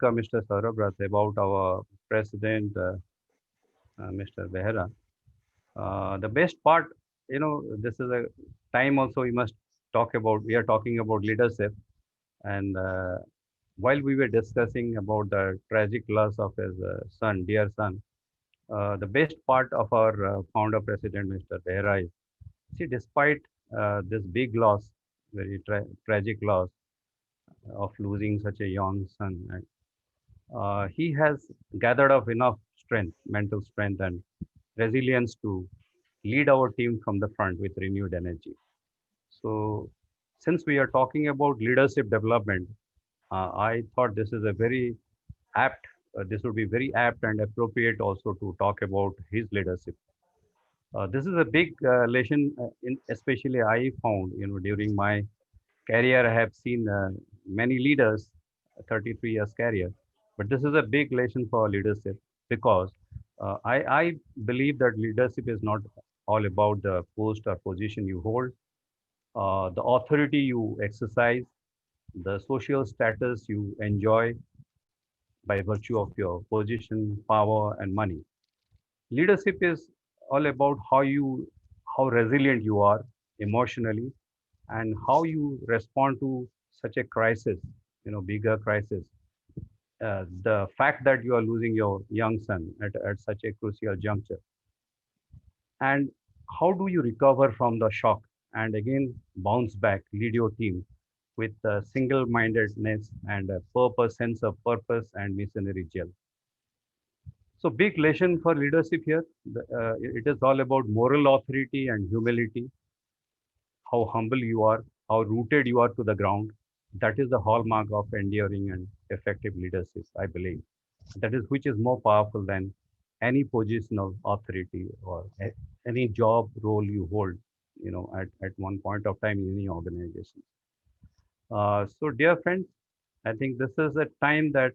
Mr. Saurabh about our president, Mr. Behera. The best part, this is a time also we must talk about. We are talking about leadership, and while we were discussing about the tragic loss of his son, dear son, the best part of our founder president, Mr. Behera, is see, despite this big loss, very tragic loss of losing such a young son, he has gathered up enough strength, mental strength, and resilience to lead our team from the front with renewed energy. So, since we are talking about leadership development, I thought this is a very apt. This would be very apt and appropriate also to talk about his leadership. This is a big lesson, especially I found, during my career. I have seen many leaders, 33 years career, but this is a big lesson for leadership because I believe that leadership is not all about the post or position you hold, the authority you exercise, the social status you enjoy by virtue of your position, power, and money. Leadership is all about how resilient you are emotionally and how you respond to such a crisis, bigger crisis. The fact that you are losing your young son at such a crucial juncture, and how do you recover from the shock and again bounce back, lead your team with single-mindedness and a purpose, sense of purpose and missionary gel. So big lesson for leadership here. It is all about moral authority and humility, how humble you are, how rooted you are to the ground. That is the hallmark of enduring and effective leadership, I believe. That is which is more powerful than any position of authority or any job role you hold, at one point of time in any organization. So, dear friends, I think this is a time that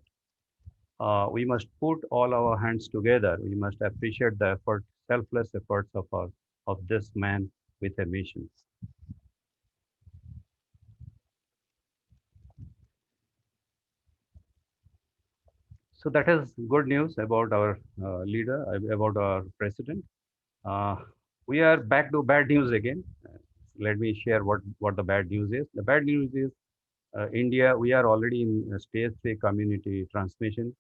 we must put all our hands together. We must appreciate the effort, selfless efforts of this man with a mission. So that is good news about our leader, about our president. Uh, we are back to bad news again. Let me share what the bad news is. The bad news is India, we are already in stage 3 community transmission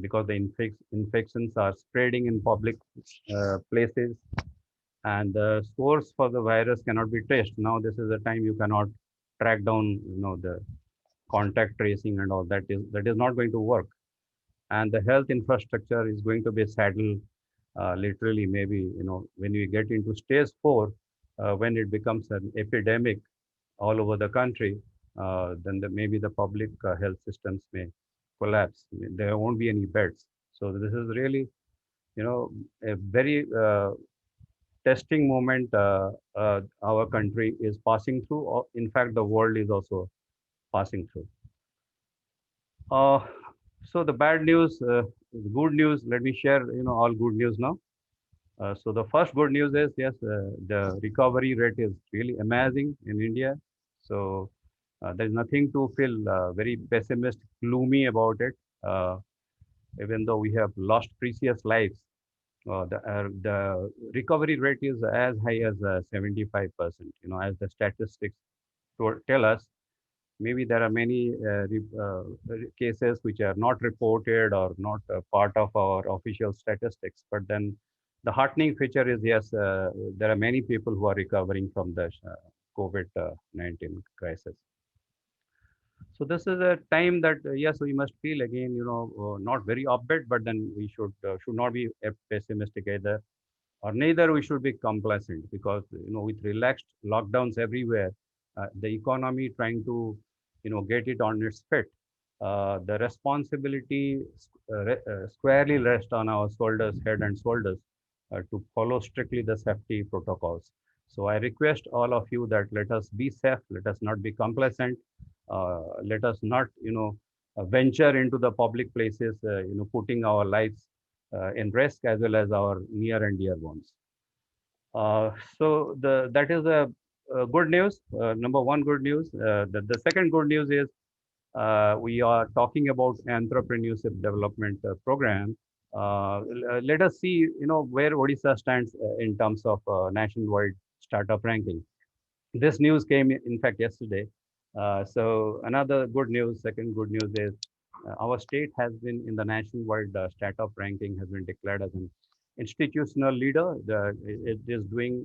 because the infections are spreading in public places and the source for the virus cannot be traced. Now this is the time you cannot track down, the contact tracing and all that is not going to work. And the health infrastructure is going to be saddled literally maybe, when we get into stage 4, when it becomes an epidemic all over the country, then maybe the public health systems may collapse. I mean, there won't be any beds. So this is really, a very testing moment our country is passing through. Or in fact, the world is also passing through. Uh, so the bad news, good news. Let me share, all good news now. So the first good news is yes, the recovery rate is really amazing in India. So there's nothing to feel very pessimistic, gloomy about it. Even though we have lost precious lives, the recovery rate is as high as 75%. As the statistics tell us, maybe there are many cases which are not reported or not part of our official statistics. But then the heartening feature is yes, there are many people who are recovering from the COVID-19 crisis. So this is a time that yes, we must feel again, not very upbeat, but then we should not be pessimistic either, or neither we should be complacent because with relaxed lockdowns everywhere, the economy trying to get it on its feet, the responsibility squarely rests on our shoulders, head and shoulders, to follow strictly the safety protocols. So I request all of you that let us be safe, let us not be complacent, let us not venture into the public places, putting our lives in risk as well as our near and dear ones. So that is a good news. Number one good news. The second good news is we are talking about entrepreneurship development program. Let us see, where Odisha stands in terms of nationwide startup ranking. This news came, in fact, yesterday. So another good news, second good news is our state has been in the nationwide startup ranking, has been declared as an institutional leader. It is doing,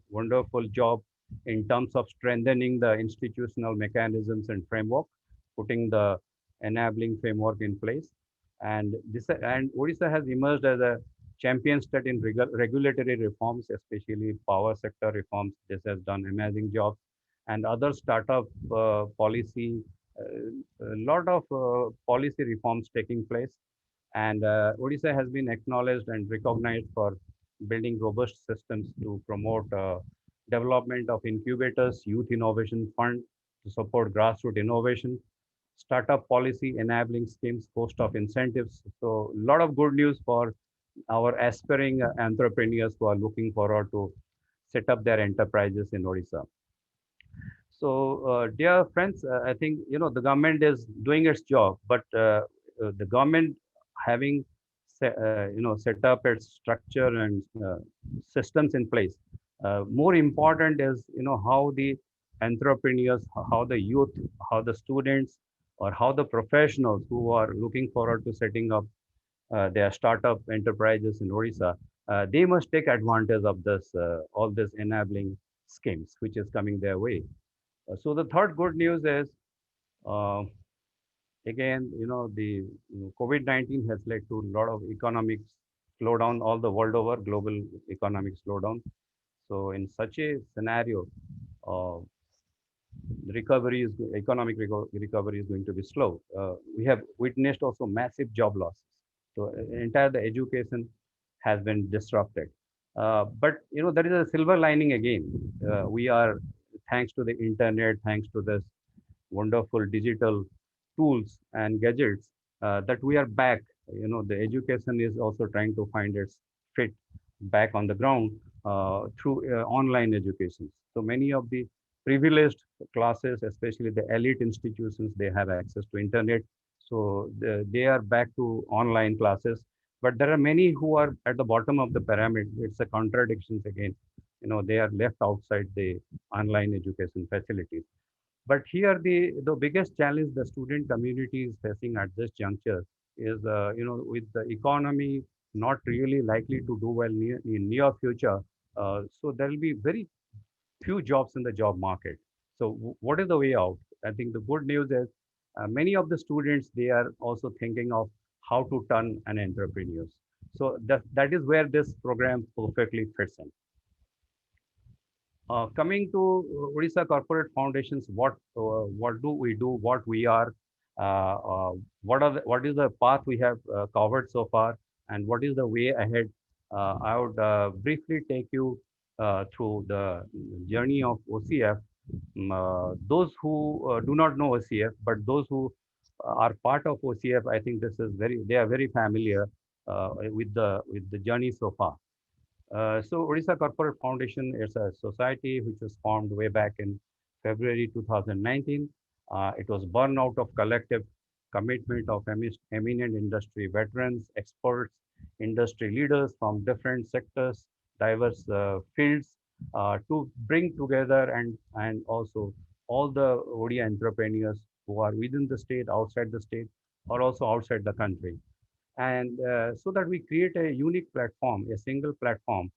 wonderful job in terms of strengthening the institutional mechanisms and framework, putting the enabling framework in place. And Odisha has emerged as a champion state in regulatory reforms, especially power sector reforms. This has done amazing job, and other startup policy, a lot of policy reforms taking place. And Odisha has been acknowledged and recognized for building robust systems to promote development of incubators, youth innovation fund to support grassroots innovation, startup policy enabling schemes, host of incentives. So a lot of good news for our aspiring entrepreneurs who are looking forward to set up their enterprises in Odisha. So, dear friends, I think the government is doing its job, but the government having set up its structure and systems in place. More important is how the entrepreneurs, how the youth, how the students, or how the professionals who are looking forward to setting up their startup enterprises in Odisha, they must take advantage of this all this enabling schemes which is coming their way. So the third good news is, uh, again, the COVID-19 has led to a lot of economic slowdown all the world over, global economic slowdown. So in such a scenario, uh, economic recovery is going to be slow. We have witnessed also massive job losses. So entire the education has been disrupted. But there is a silver lining again. We are, thanks to the internet, thanks to this wonderful digital tools and gadgets, that we are back. The education is also trying to find its fit back on the ground through online education. So many of the privileged classes, especially the elite institutions, they have access to internet. So they are back to online classes. But there are many who are at the bottom of the pyramid. It's a contradictions again. They are left outside the online education facilities. But here the biggest challenge the student community is facing at this juncture is, with the economy not really likely to do well in near future. So there will be very few jobs in the job market. So what is the way out? I think the good news is many of the students, they are also thinking of how to turn an entrepreneurs. So that is where this program perfectly fits in. Coming to Odisha Corporate Foundations, what do we do? What we are? What is the path we have covered so far, and what is the way ahead? I would briefly take you through the journey of OCF. Those who do not know OCF, but those who are part of OCF, I think this is they are very familiar with the journey so far. So Odisha Corporate Foundation is a society which was formed way back in February 2019. It was born out of collective commitment of eminent industry veterans, experts, industry leaders from different sectors, diverse fields, to bring together and also all the ODI entrepreneurs who are within the state, outside the state, or also outside the country, and so that we create a unique platform, a single platform,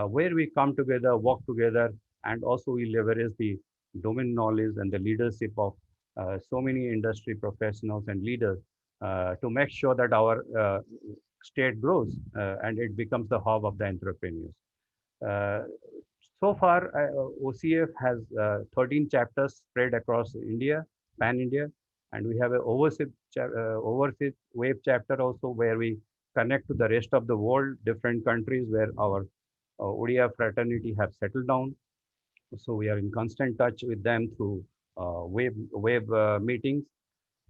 where we come together, work together, and also we leverage the domain knowledge and the leadership of so many industry professionals and leaders to make sure that our state grows and it becomes the hub of the entrepreneurs. Uh, so far, OCF has 13 chapters spread across India, pan India, and we have a overseas wave chapter also where we connect to the rest of the world, different countries where our ODI fraternity have settled down. So we are in constant touch with them through web meetings.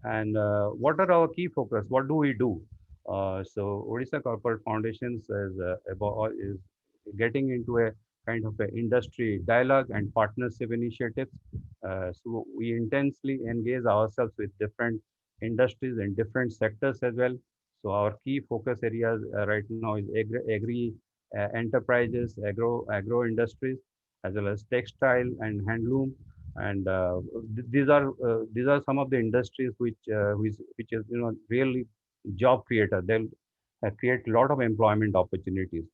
And what are our key focus? What do we do? So Odisha Corporate Foundations is getting into a kind of a industry dialogue and partnership initiatives. So we intensely engage ourselves with different industries and different sectors as well. So our key focus areas right now is agri enterprises, agro industries, as well as textile and handloom. And these are some of the industries which is really job creator. They'll create a lot of employment opportunities,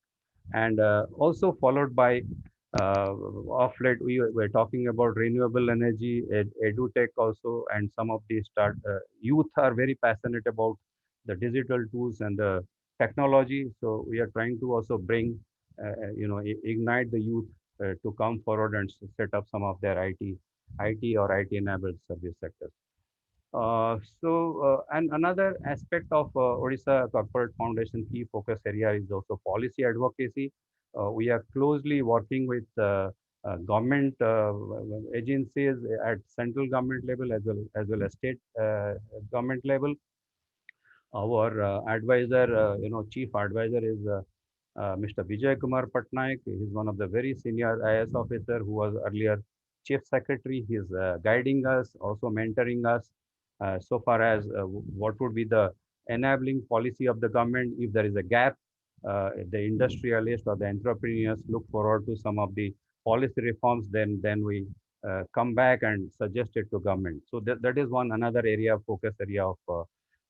and also followed by of late we were talking about renewable energy, edutech also, and some of the start youth are very passionate about the digital tools and the technology. So we are trying to also bring ignite the youth to come forward and set up some of their IT or IT enabled service sectors. And another aspect of Odisha Corporate Foundation key focus area is also policy advocacy. We are closely working with government agencies at central government level as well as state government level. Our chief advisor is Mr. Vijay Kumar Patnaik. He's one of the very senior IS officer who was earlier chief secretary. He's guiding us, also mentoring us so far as what would be the enabling policy of the government. If there is a gap, the industrialists or the entrepreneurs look forward to some of the policy reforms, then we come back and suggest it to government. So that is one another area of focus area of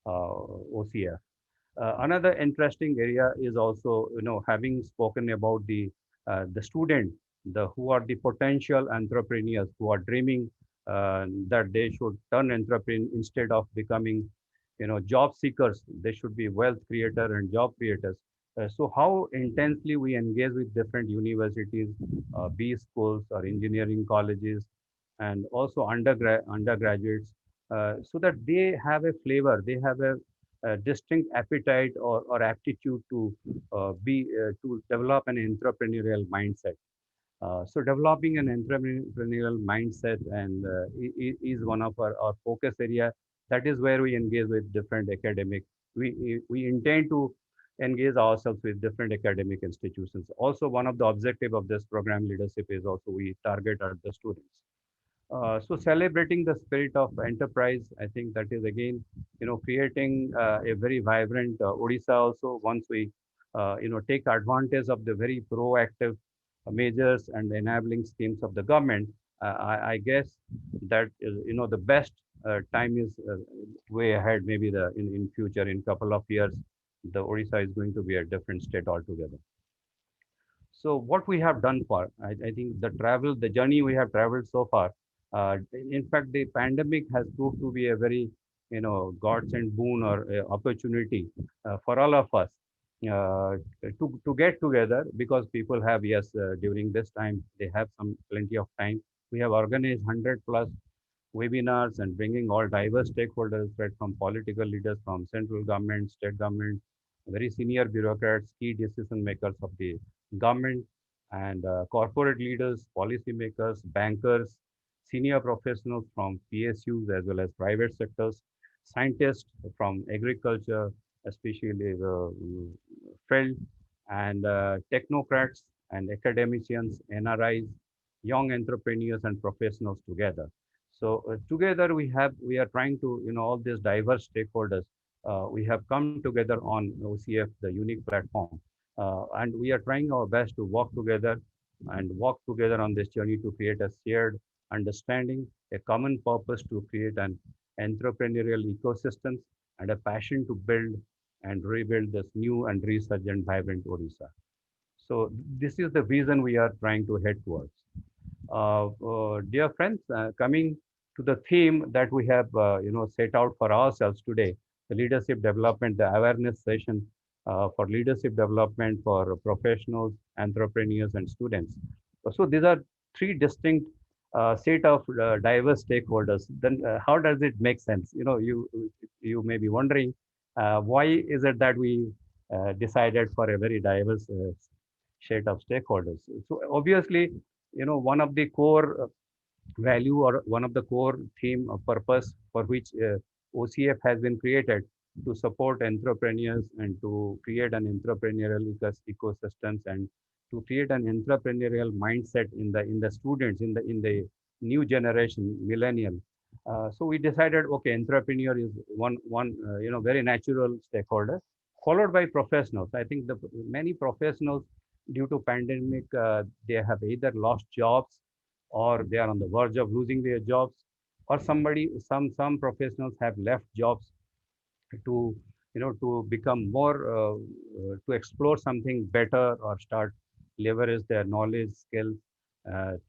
OCF. Another interesting area is also, having spoken about the student, the who are the potential entrepreneurs who are dreaming that they should turn entrepreneur instead of becoming, job seekers. They should be wealth creator and job creators. So how intensely we engage with different universities, B schools or engineering colleges, and also undergraduates, so that they have a flavor, they have a distinct appetite or aptitude to develop an entrepreneurial mindset. So developing an entrepreneurial mindset and is one of our focus area. That is where we engage with different academic. We intend to engage ourselves with different academic institutions. Also, one of the objective of this program leadership is also we target at the students. So celebrating the spirit of enterprise, I think that is again, creating a very vibrant Odisha also. Once we, take advantage of the very proactive measures and enabling schemes of the government, I guess that the best time is way ahead. Maybe in future, in couple of years, the Odisha is going to be a different state altogether. So what we have done for, I think the journey we have traveled so far, in fact, the pandemic has proved to be a very, godsend boon or opportunity for all of us to get together, because people have, yes, during this time, they have some plenty of time. We have organized 100 plus webinars and bringing all diverse stakeholders, right, from political leaders, from central government, state government, very senior bureaucrats, key decision makers of the government, and corporate leaders, policymakers, bankers, senior professionals from PSUs as well as private sectors, scientists from agriculture, especially the field, and technocrats and academicians, NRIs, young entrepreneurs and professionals together. So together we are trying to, all these diverse stakeholders, we have come together on OCF, the unique platform, and we are trying our best to work together and walk together on this journey to create a shared understanding, a common purpose to create an entrepreneurial ecosystem, and a passion to build and rebuild this new and resurgent vibrant Odisha. So this is the vision we are trying to head towards. Dear friends, coming to the theme that we have, set out for ourselves today, the leadership development, the awareness session for leadership development for professionals, entrepreneurs, and students. So these are three distinct set of diverse stakeholders. Then how does it make sense? You may be wondering why is it that we decided for a very diverse set of stakeholders. So obviously, one of the core value or one of the core theme or purpose for which OCF has been created to support entrepreneurs and to create an entrepreneurial ecosystems and to create an entrepreneurial mindset in the students in the new generation millennial. So we decided, okay, entrepreneur is one very natural stakeholder, followed by professionals. I think the many professionals, due to pandemic, they have either lost jobs or they are on the verge of losing their jobs, or some professionals have left jobs to to become more to explore something better or start leverage their knowledge skills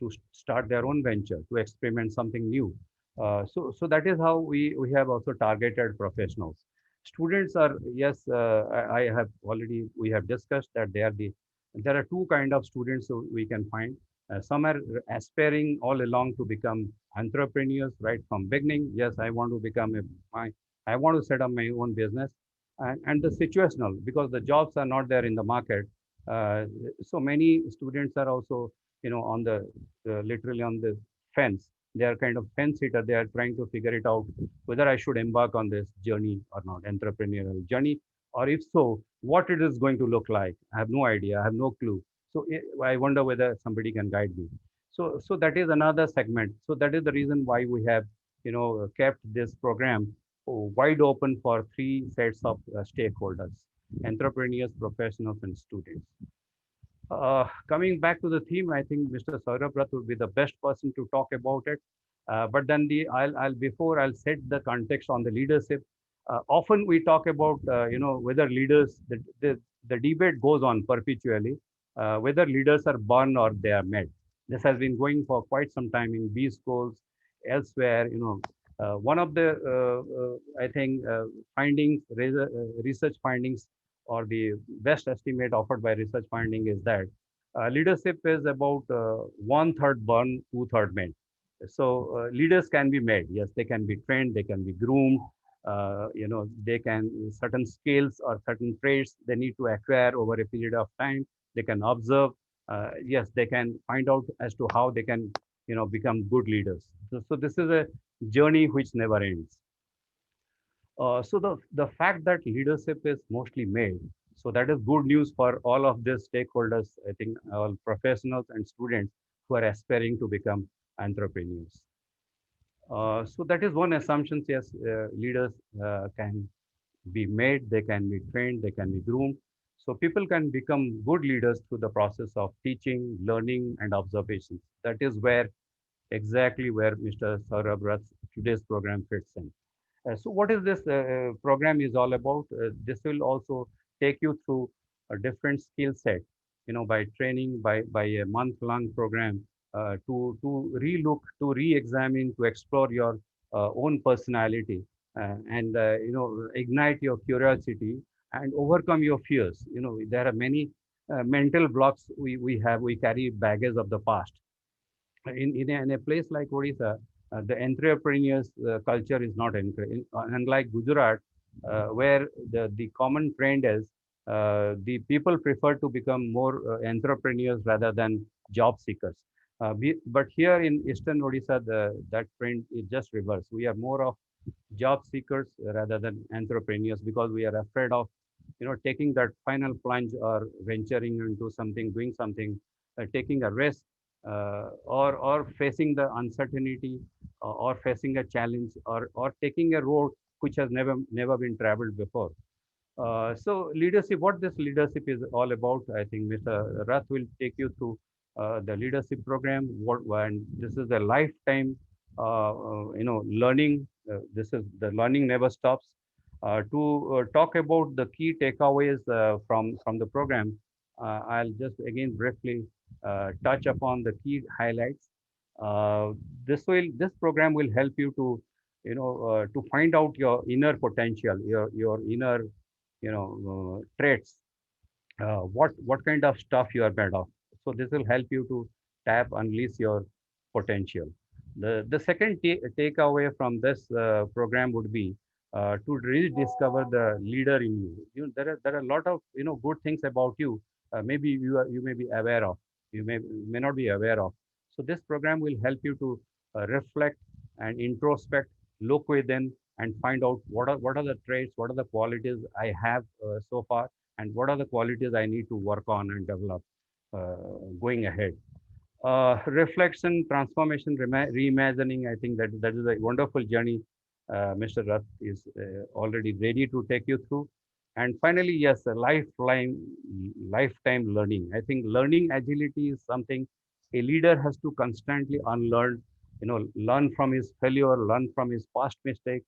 to start their own venture, to experiment something new. So that is how we have also targeted professionals. Students are, yes, I have already, we have discussed that there are two kind of students who we can find. Some are aspiring all along to become entrepreneurs right from beginning. Yes, I want to become I want to set up my own business, and the situational, because the jobs are not there in the market. Uh, so many students are also, on the literally on the fence. They are kind of fence sitter. They are trying to figure it out whether I should embark on this journey or not, entrepreneurial journey, or if so, what it is going to look like. I have no idea. I have no clue. So I wonder whether somebody can guide me. So that is another segment. So that is the reason why we have, kept this program wide open for three sets of stakeholders: entrepreneurs, professionals, and students. Coming back to the theme, I think Mr. Saurabh Rath would be the best person to talk about it. But then I'll before I'll set the context on the leadership. Often we talk about, whether leaders, the debate goes on perpetually, whether leaders are born or they are made. This has been going for quite some time in B schools, elsewhere. One of the, I think, findings, research findings, or the best estimate offered by research finding is that leadership is about one third born, two third made. So leaders can be made. Yes, they can be trained, they can be groomed. They can, certain skills or certain traits they need to acquire over a period of time. They can observe. Yes, they can find out as to how they can, become good leaders. So this is a journey which never ends. So the fact that leadership is mostly male, so that is good news for all of these stakeholders. I think all professionals and students who are aspiring to become entrepreneurs. So that is one assumption. Yes, leaders can be made, they can be trained, they can be groomed. So people can become good leaders through the process of teaching, learning, and observations. That is where exactly where Mr. Saurabh Rath's today's program fits in. So what is this program is all about? This will also take you through a different skill set, by training, by a month-long program, to relook, to re-examine, to explore your own personality, and ignite your curiosity and overcome your fears. There are many mental blocks we carry baggage of the past. In a place like Odisha, the entrepreneurs culture is not encouraged. Unlike Gujarat, where the common trend is, the people prefer to become more entrepreneurs rather than job seekers. But here in Eastern Odisha, that trend is just reverse. We are more of job seekers rather than entrepreneurs, because we are afraid of, taking that final plunge or venturing into something, doing something, taking a risk, or facing the uncertainty, or facing a challenge, or taking a road which has never been traveled before. So leadership, what this leadership is all about, I think Mr. Rath will take you through the leadership program. And this is a lifetime, learning. This is the learning never stops. To talk about the key takeaways from the program, I'll just again briefly touch upon the key highlights. Uh, this program will help you to, to find out your inner potential, your inner, traits, what kind of stuff you are made of. So this will help you to tap, unleash your potential. The second takeaway from this program would be to rediscover the leader in you. There are a lot of, good things about you. Maybe you may be aware of, you may not be aware of. So this program will help you to reflect and introspect, look within, and find out what are the traits, what are the qualities I have so far, and what are the qualities I need to work on and develop. going ahead. Reflection, transformation, reimagining. I think that is a wonderful journey Mr. Rath is already ready to take you through. And finally, yes, a lifetime learning. I think learning agility is something a leader has to constantly unlearn. Learn from his failure, learn from his past mistake,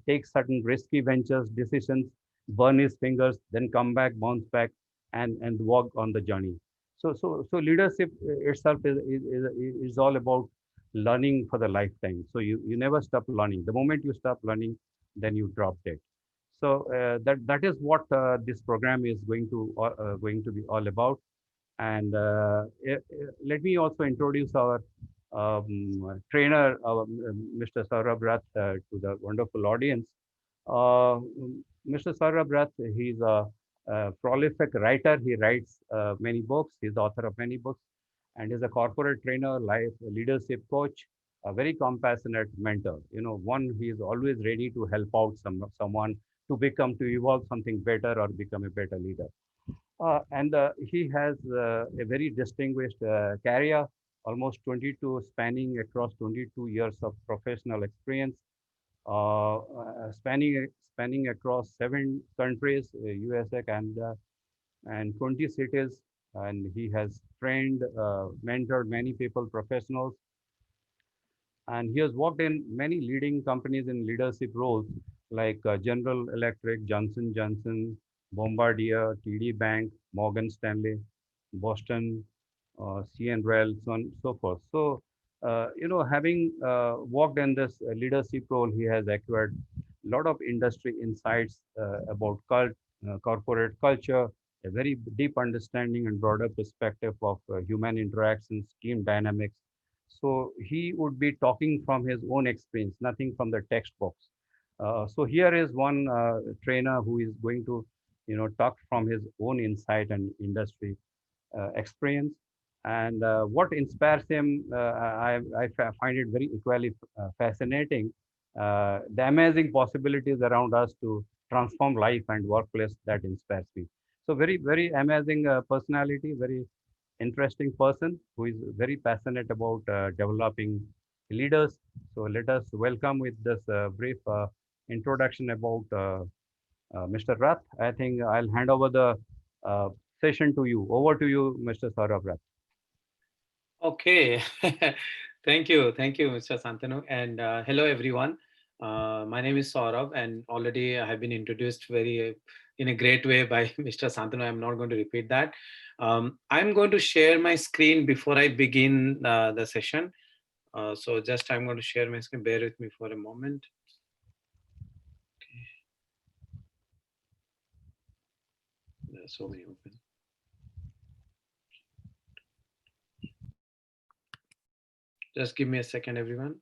take certain risky ventures, decisions, burn his fingers, then come back, bounce back, and walk on the journey. So leadership itself is all about learning for the lifetime. So you never stop learning. The moment you stop learning, then you drop dead. So that is what this program is going to be all about. And let me also introduce our trainer, Mr. Saurabh Rath, to the wonderful audience. Uh, Mr. Saurabh Rath, he's a prolific writer. He writes many books. He's the author of many books, and is a corporate trainer, life leadership coach, a very compassionate mentor. One, he is always ready to help out someone to evolve something better or become a better leader. And he has a very distinguished career, almost 22, spanning across 22 years of professional experience, spanning across 7 countries, USA, Canada, and 20 cities. And he has trained, mentored many people, professionals, and he has worked in many leading companies in leadership roles like General Electric, Johnson Johnson, Bombardier, TD Bank, Morgan Stanley, Boston, CN Rail, so on and so forth. So, having worked in this leadership role, he has acquired a lot of industry insights about corporate culture, a very deep understanding and broader perspective of human interactions, team dynamics. So he would be talking from his own experience, nothing from the textbooks. So here is one trainer who is going to, talk from his own insight and industry experience. And what inspires him, I find it very equally fascinating. The amazing possibilities around us to transform life and workplace that inspires me. So very, very amazing personality, very interesting person who is very passionate about developing leaders. So let us welcome with this brief introduction about Mr. Rath. I think I'll hand over the uh, session to you. Over to you, Mr. Saurabh Rath. Okay. Thank you, Mr. Santanu, and hello everyone. My name is Saurabh, and already I have been introduced very in a great way by Mr. Santanu. I'm not going to repeat that. I'm going to share my screen before I begin the session. So just I'm going to share my screen. Bear with me for a moment. There are so many open. Just give me a second, everyone.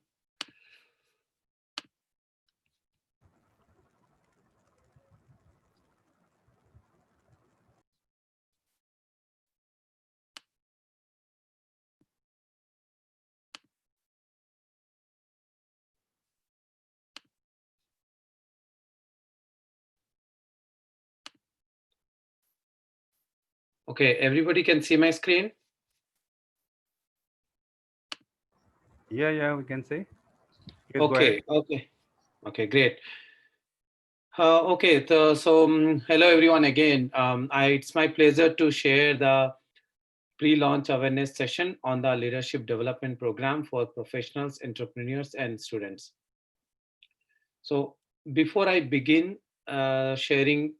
Okay, everybody can see my screen. Yeah, we can say. Please go ahead. Okay, okay, okay, great. So hello everyone again. It's my pleasure to share the pre-launch awareness session on the leadership development program for professionals, entrepreneurs, and students. So before I begin sharing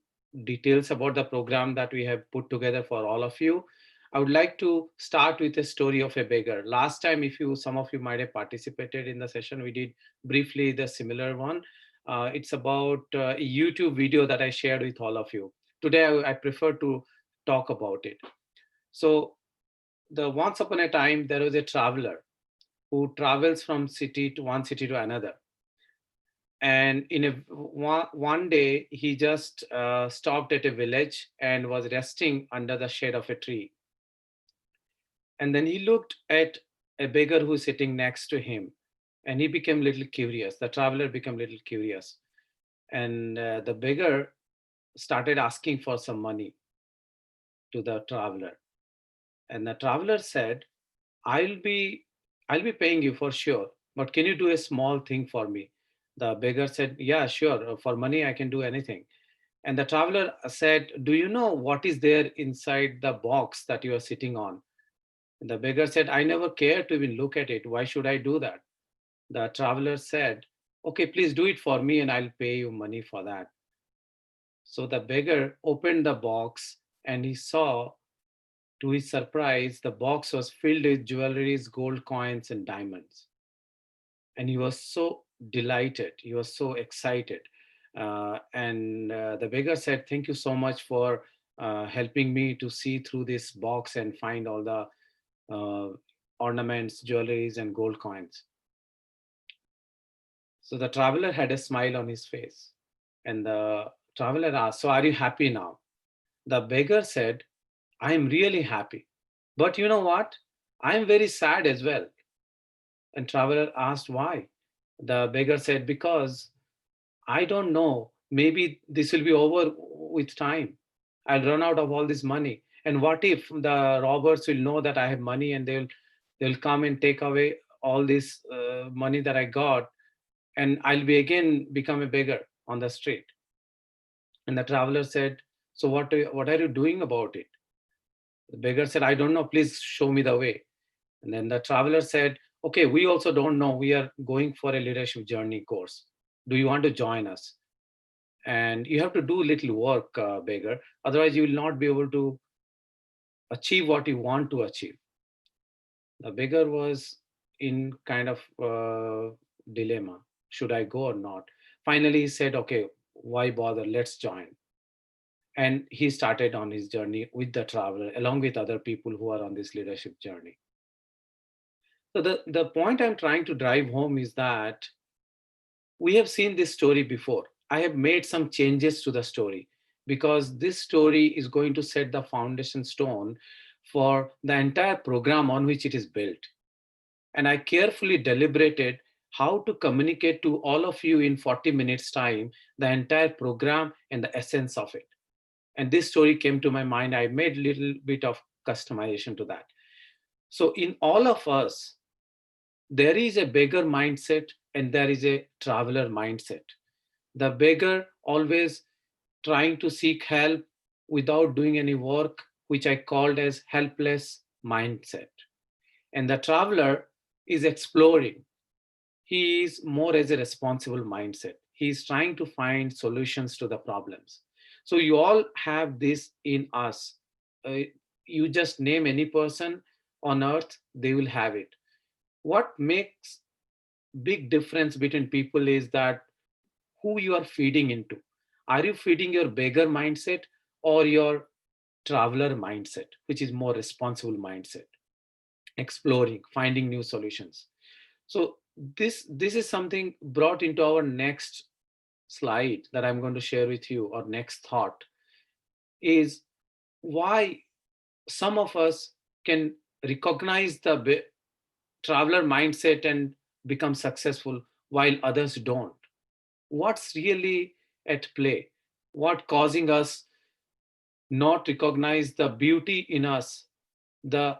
details about the program that we have put together for all of you, I would like to start with a story of a beggar. Last time, if you some of you might have participated in the session, we did briefly the similar one. It's about a YouTube video that I shared with all of you. Today, I prefer to talk about it. So, the once upon a time, there was a traveler who travels from city to one city to another, and in a one day he just stopped at a village and was resting under the shade of a tree, and then he looked at a beggar who's sitting next to him, and he became a little curious. The traveler became a little curious, and the beggar started asking for some money to the traveler. And the traveler said, I'll be I'll be paying you for sure, but can you do a small thing for me? The beggar said, yeah, sure. For money, I can do anything. And the traveler said, do you know what is there inside the box that you are sitting on? And the beggar said, I never care to even look at it. Why should I do that? The traveler said, okay, please do it for me and I'll pay you money for that. So the beggar opened the box and he saw, to his surprise, the box was filled with jewelries, gold coins, and diamonds. And he was so delighted, he was so excited. And the beggar said, thank you so much for helping me to see through this box and find all the ornaments, jewelries, and gold coins. So the traveler had a smile on his face. And the traveler asked, so are you happy now? The beggar said, I am really happy. But you know what? I am very sad as well. And traveler asked why. The beggar said, because I don't know, maybe this will be over with time. I'll run out of all this money. And what if the robbers will know that I have money and they'll come and take away all this money that I got, and I'll be again become a beggar on the street. And the traveler said, so what are you doing about it? The beggar said, I don't know, please show me the way. And then the traveler said, okay, we also don't know. We are going for a leadership journey course. Do you want to join us? And you have to do little work, beggar. Otherwise, you will not be able to achieve what you want to achieve. The beggar was in kind of dilemma. Should I go or not? Finally, he said, okay, why bother? Let's join. And he started on his journey with the traveler, along with other people who are on this leadership journey. So the point I'm trying to drive home is that we have seen this story before. I have made some changes to the story because this story is going to set the foundation stone for the entire program on which it is built. And I carefully deliberated how to communicate to all of you in 40 minutes time the entire program and the essence of it. And this story came to my mind. I made a little bit of customization to that. So in all of us, there is a beggar mindset and there is a traveler mindset. The beggar always trying to seek help without doing any work, which I called as helpless mindset. And the traveler is exploring. He is more as a responsible mindset. He is trying to find solutions to the problems. So you all have this in us. You just name any person on earth, they will have it. What makes big difference between people is that who you are feeding into. Are you feeding your beggar mindset or your traveler mindset, which is more responsible mindset, exploring, finding new solutions? So this is something brought into our next slide that I'm going to share with you, or next thought is why some of us can recognize the traveler mindset and become successful while others don't. What's really at play? What causing us not recognize the beauty in us, the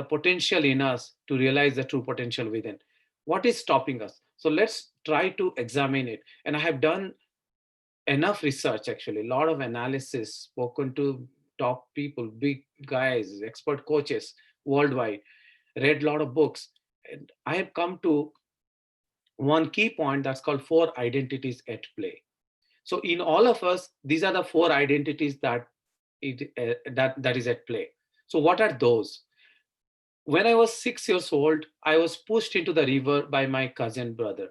potential in us to realize the true potential within? What is stopping us? So let's try to examine it. And I have done enough research, actually, a lot of analysis, spoken to top people, big guys, expert coaches worldwide, read a lot of books, and I have come to one key point that's called four identities at play. So in all of us, these are the four identities that is at play. So what are those? When I was 6 years old, I was pushed into the river by my cousin brother.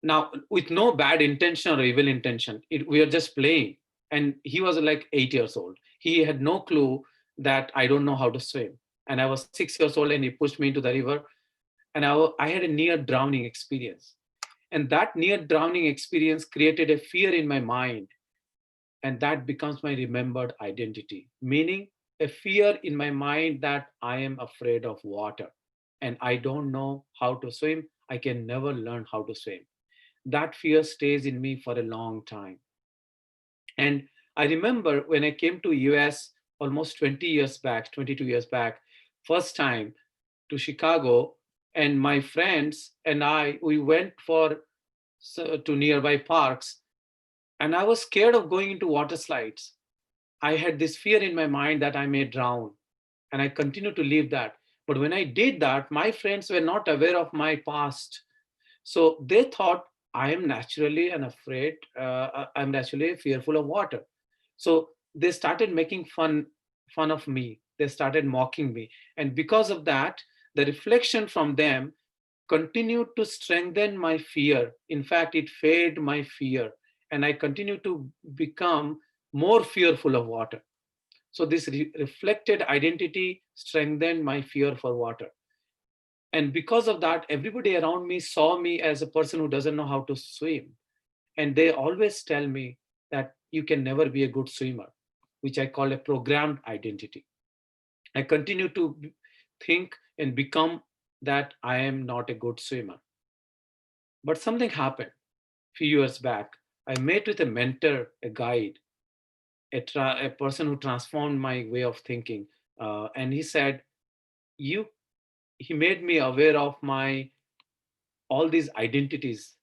Now, with no bad intention or evil intention, we are just playing. And he was like 8 years old. He had no clue that I don't know how to swim. And I was 6 years old and he pushed me into the river. And I had a near drowning experience. And that near drowning experience created a fear in my mind. And that becomes my remembered identity, meaning a fear in my mind that I am afraid of water and I don't know how to swim. I can never learn how to swim. That fear stays in me for a long time. And I remember when I came to US almost 20 years back, 22 years back, first time to Chicago. And my friends and I, we went to nearby parks, and I was scared of going into water slides. I had this fear in my mind that I may drown, and I continued to live that. But when I did that, my friends were not aware of my past. So they thought I am naturally and afraid, I'm naturally fearful of water. So they started making fun of me. They started mocking me. And because of that, the reflection from them continued to strengthen my fear. In fact, it fed my fear. And I continued to become more fearful of water. So this reflected identity strengthened my fear for water. And because of that, everybody around me saw me as a person who doesn't know how to swim. And they always tell me that you can never be a good swimmer, which I call a programmed identity. I continue to think and become that I am not a good swimmer. But something happened a few years back. I met with a mentor, a guide, a person who transformed my way of thinking. And he said, you he made me aware of my all these identities,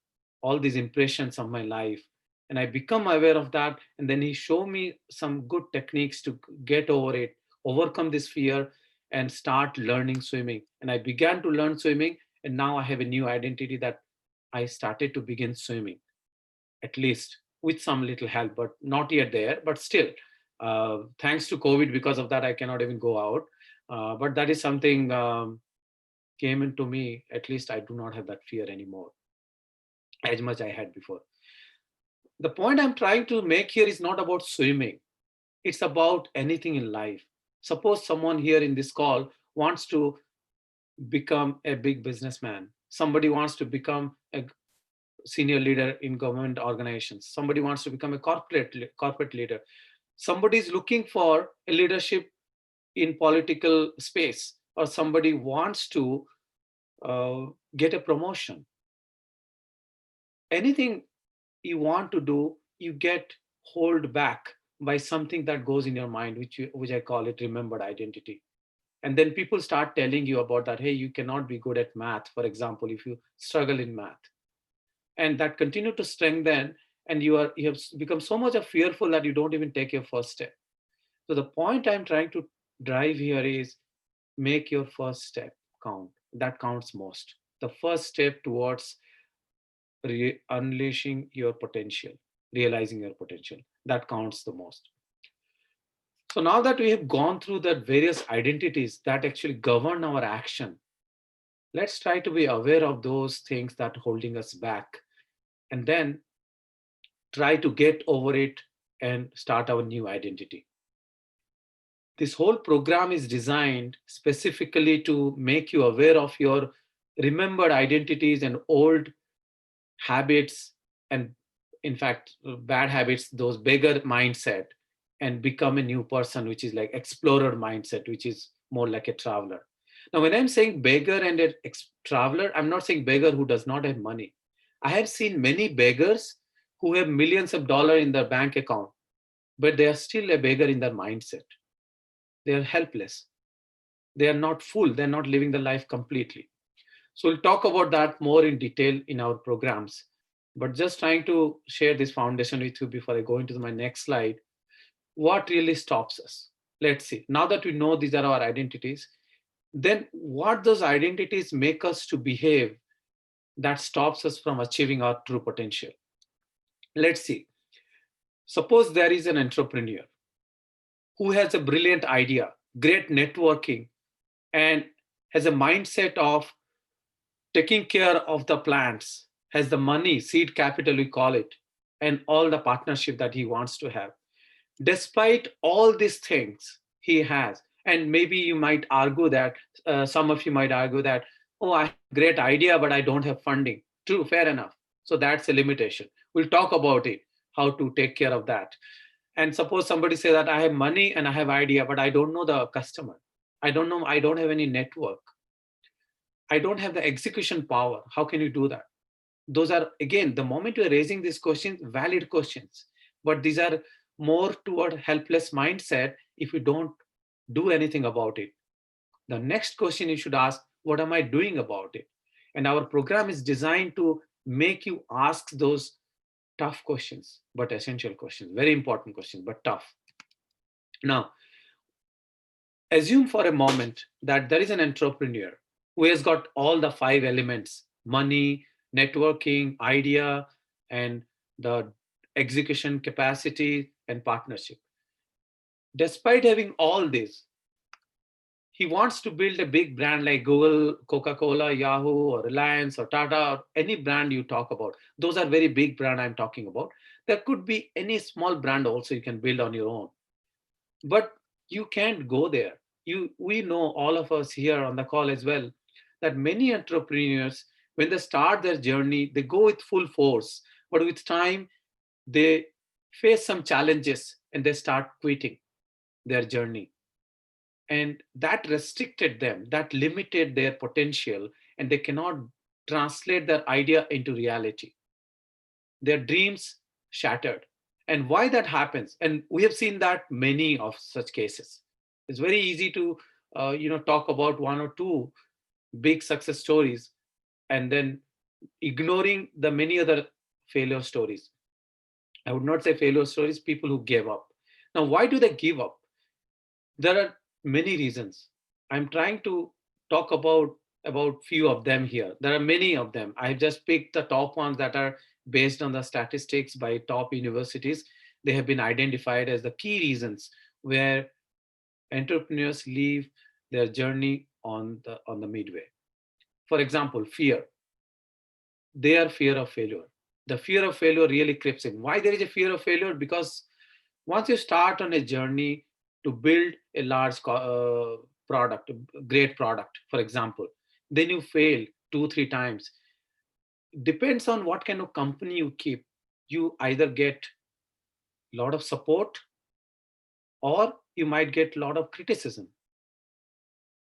all these impressions of my life. And I become aware of that. And then he showed me some good techniques to get over it, overcome this fear, and start learning swimming. And I began to learn swimming. And now I have a new identity that I started to begin swimming, at least with some little help, but not yet there. But still, thanks to COVID, because of that, I cannot even go out. But that is something came into me. At least I do not have that fear anymore as much I had before. The point I'm trying to make here is not about swimming. It's about anything in life. Suppose someone here in this call wants to become a big businessman. Somebody wants to become a senior leader in government organizations. Somebody wants to become a corporate leader. Somebody is looking for a leadership in political space, or somebody wants to get a promotion. Anything you want to do, you get hold back by something that goes in your mind, which I call it remembered identity. And then people start telling you about that. Hey, you cannot be good at math, for example, if you struggle in math, and that continue to strengthen, and you have become so much of fearful that you don't even take your first step. So the point I'm trying to drive here is make your first step count. That counts most. The first step towards unleashing your potential, realizing your potential. That counts the most. So now that we have gone through the various identities that actually govern our action, let's try to be aware of those things that are holding us back, and then try to get over it and start our new identity. This whole program is designed specifically to make you aware of your remembered identities and old habits, and in fact bad habits, those beggar mindset, and become a new person, which is like explorer mindset, which is more like a traveler. Now when I'm saying beggar and a traveler, I'm not saying beggar who does not have money. I have seen many beggars who have millions of dollars in their bank account, but they are still a beggar in their mindset. They are helpless, they are not full, they're not living the life completely. So we'll talk about that more in detail in our programs. But just trying to share this foundation with you before I go into my next slide. What really stops us? Let's see. Now that we know these are our identities, then what those identities make us to behave that stops us from achieving our true potential? Let's see. Suppose there is an entrepreneur who has a brilliant idea, great networking, and has a mindset of taking care of the plants, has the money, seed capital, we call it, and all the partnership that he wants to have. Despite all these things he has, and maybe you might argue that, some of you might argue that, oh, I have a great idea, but I don't have funding. True, fair enough. So that's a limitation. We'll talk about it, how to take care of that. And suppose somebody say that I have money and I have idea, but I don't know the customer. I don't know, I don't have any network. I don't have the execution power. How can you do that? Those are, again, the moment you're raising these questions, valid questions. But these are more toward helpless mindset if you don't do anything about it. The next question you should ask, what am I doing about it? And our program is designed to make you ask those tough questions, but essential questions, very important questions, but tough. Now, assume for a moment that there is an entrepreneur who has got all the five elements: money, networking, idea, and the execution capacity and partnership. Despite having all this, he wants to build a big brand like Google, Coca-Cola, Yahoo, or Reliance, or Tata, or any brand you talk about. Those are very big brand I'm talking about. There could be any small brand also you can build on your own, but you can't go there. We know, all of us here on the call as well, that many entrepreneurs, when they start their journey, they go with full force, but with time they face some challenges and they start quitting their journey, and that restricted them, that limited their potential, and they cannot translate their idea into reality. Their dreams shattered. And why that happens, and we have seen that many of such cases. It's very easy to talk about one or two big success stories and then ignoring the many other failure stories. I would not say failure stories, people who gave up. Now, why do they give up? There are many reasons. I'm trying to talk about few of them here. There are many of them. I've just picked the top ones that are based on the statistics by top universities. They have been identified as the key reasons where entrepreneurs leave their journey on the midway. For example, fear. Their fear of failure. The fear of failure really creeps in. Why there is a fear of failure? Because once you start on a journey to build a large product, a great product, for example, then you fail two, three times. Depends on what kind of company you keep. You either get a lot of support or you might get a lot of criticism.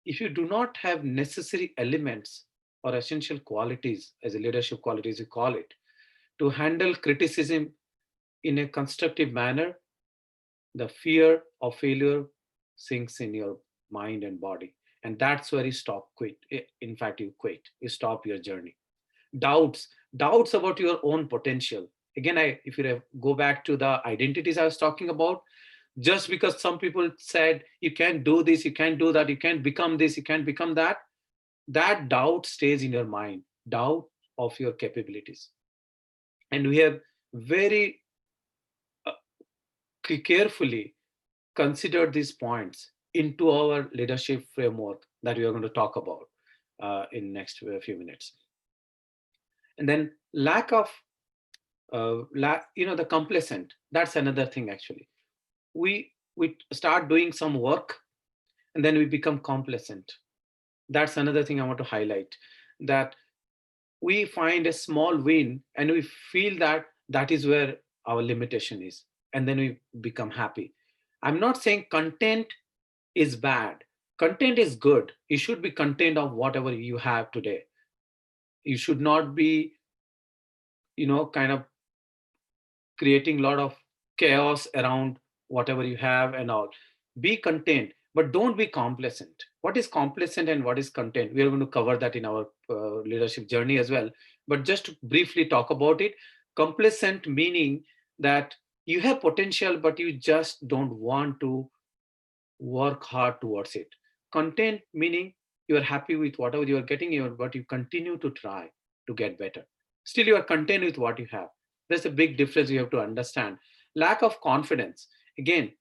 If you do not have necessary elements or essential qualities, as a leadership qualities you call it, to handle criticism in a constructive manner, the fear of failure sinks in your mind and body. And that's where you stop, quit. In fact, you quit, you stop your journey. Doubts about your own potential. Again, if you go back to the identities I was talking about, just because some people said you can't do this, you can't do that, you can't become this, you can't become that, that doubt stays in your mind, doubt of your capabilities. And we have very uh, carefully considered these points into our leadership framework that we are going to talk about in next few minutes. And then lack of the complacent, that's another thing. Actually, we start doing some work and then we become complacent. That's another thing I want to highlight, that we find a small win and we feel that that is where our limitation is, and then we become happy. I'm not saying content is bad. Content is good. You should be content of whatever you have today. You should not be, kind of creating a lot of chaos around whatever you have and all. Be content, but don't be complacent. What is complacent and what is content? We are going to cover that in our leadership journey as well. But just to briefly talk about it, complacent meaning that you have potential, but you just don't want to work hard towards it. Content meaning you are happy with whatever you are getting, but you continue to try to get better. Still, you are content with what you have. There's a big difference you have to understand. Lack of confidence. Again,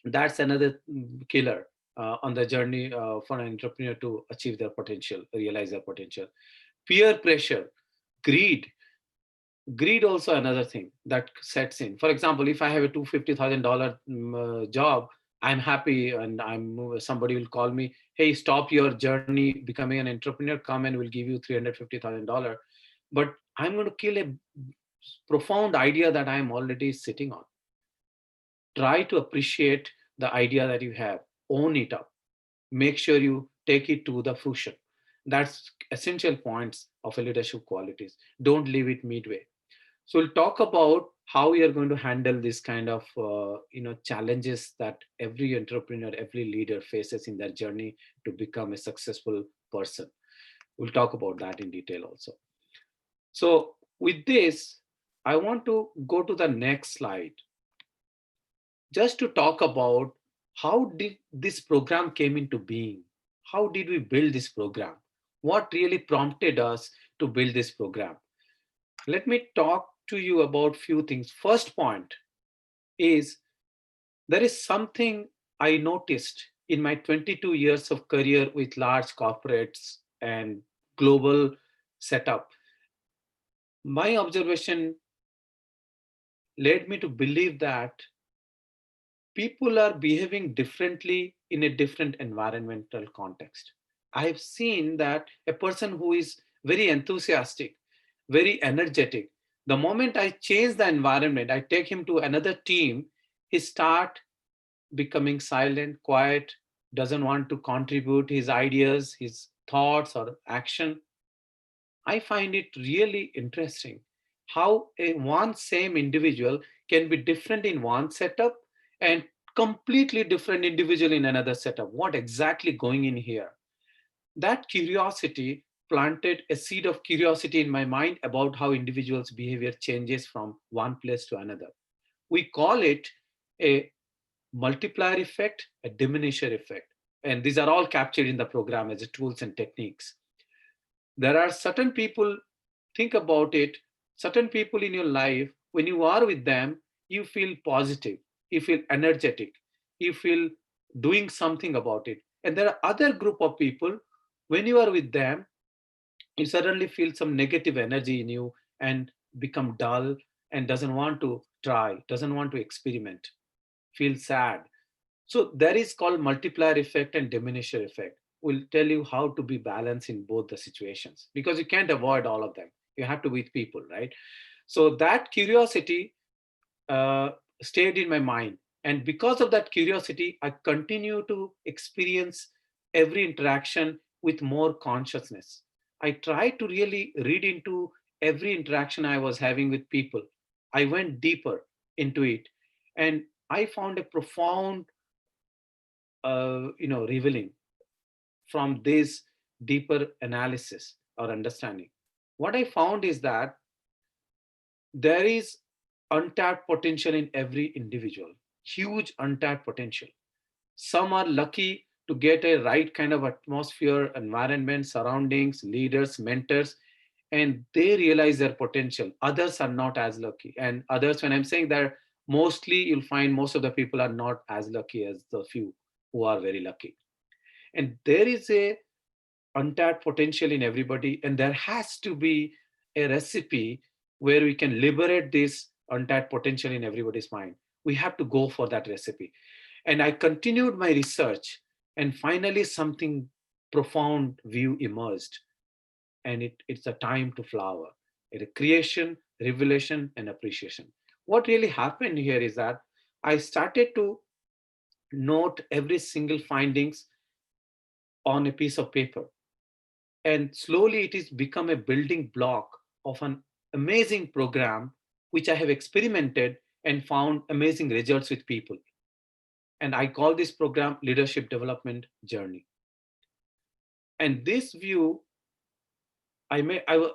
that's another killer on the journey for an entrepreneur to achieve their potential, realize their potential. Peer pressure, greed. Greed also another thing that sets in. For example, if I have a $250,000 job, I'm happy and somebody will call me, hey, stop your journey becoming an entrepreneur, come and we'll give you $350,000. But I'm going to kill a profound idea that I'm already sitting on. Try to appreciate the idea that you have, own it up, make sure you take it to the fruition. That's essential points of a leadership qualities. Don't leave it midway. So we'll talk about how we are going to handle this kind of challenges that every entrepreneur, every leader faces in their journey to become a successful person. We'll talk about that in detail also. So with this, I want to go to the next slide just to talk about how did this program came into being. How did we build this program? What really prompted us to build this program? Let me talk to you about few things. First point is, there is something I noticed in my 22 years of career with large corporates and global setup. My observation led me to believe that people are behaving differently in a different environmental context. I have seen that a person who is very enthusiastic, very energetic, the moment I change the environment, I take him to another team, he start becoming silent, quiet, doesn't want to contribute his ideas, his thoughts or action. I find it really interesting how a one same individual can be different in one setup and completely different individual in another setup. What exactly going in here? That curiosity planted a seed of curiosity in my mind about how individuals' behavior changes from one place to another. We call it a multiplier effect, a diminisher effect. And these are all captured in the program as tools and techniques. There are certain people, think about it, certain people in your life, when you are with them, you feel positive, you feel energetic, you feel doing something about it. And there are other group of people, when you are with them, you suddenly feel some negative energy in you and become dull and doesn't want to try, doesn't want to experiment, feel sad. So there is called multiplier effect and diminisher effect. Will tell you how to be balanced in both the situations because you can't avoid all of them. You have to with people, right? So that curiosity uh, stayed in my mind, and because of that curiosity, I continue to experience every interaction with more consciousness. I tried to really read into every interaction I was having with people. I went deeper into it, and I found a profound revealing from this deeper analysis or understanding. What I found is that there is untapped potential in every individual, huge untapped potential. Some are lucky to get a right kind of atmosphere, environment, surroundings, leaders, mentors, and they realize their potential. Others are not as lucky. And others, when I'm saying that, mostly you'll find most of the people are not as lucky as the few who are very lucky. And there is a untapped potential in everybody, and there has to be a recipe where we can liberate this untapped potential in everybody's mind. We have to go for that recipe. And I continued my research, and finally something profound view emerged, and it's a time to flower. It a creation, revelation, and appreciation. What really happened here is that I started to note every single findings on a piece of paper, and slowly it has become a building block of an amazing program which I have experimented and found amazing results with people. And I call this program Leadership Development Journey. And this view,